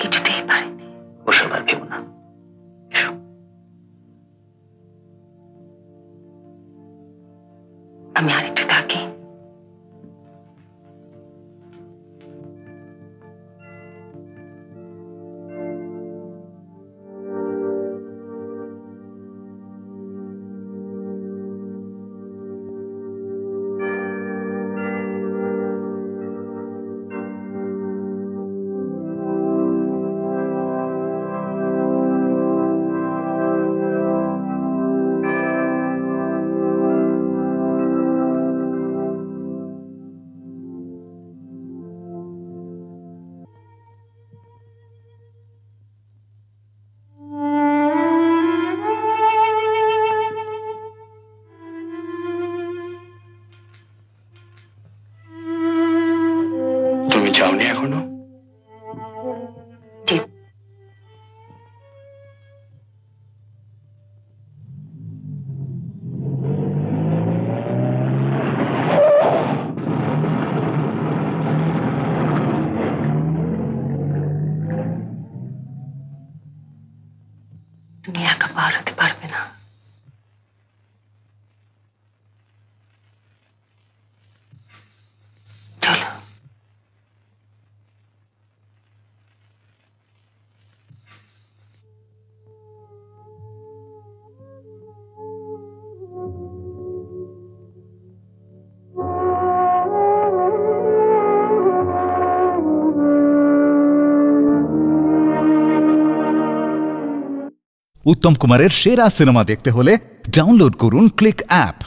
E: কিছুতেই পারিনি।
N: ওসব আর ভেবো না।
E: আমি আরেকটু থাকি।
D: তুমি যাওনি এখনো?
E: তুমি একা পার হতে পারবে না। চলো।
A: উত্তম কুমারের সেরা সিনেমা দেখতে হলে ডাউনলোড করুন ক্লিক অ্যাপ।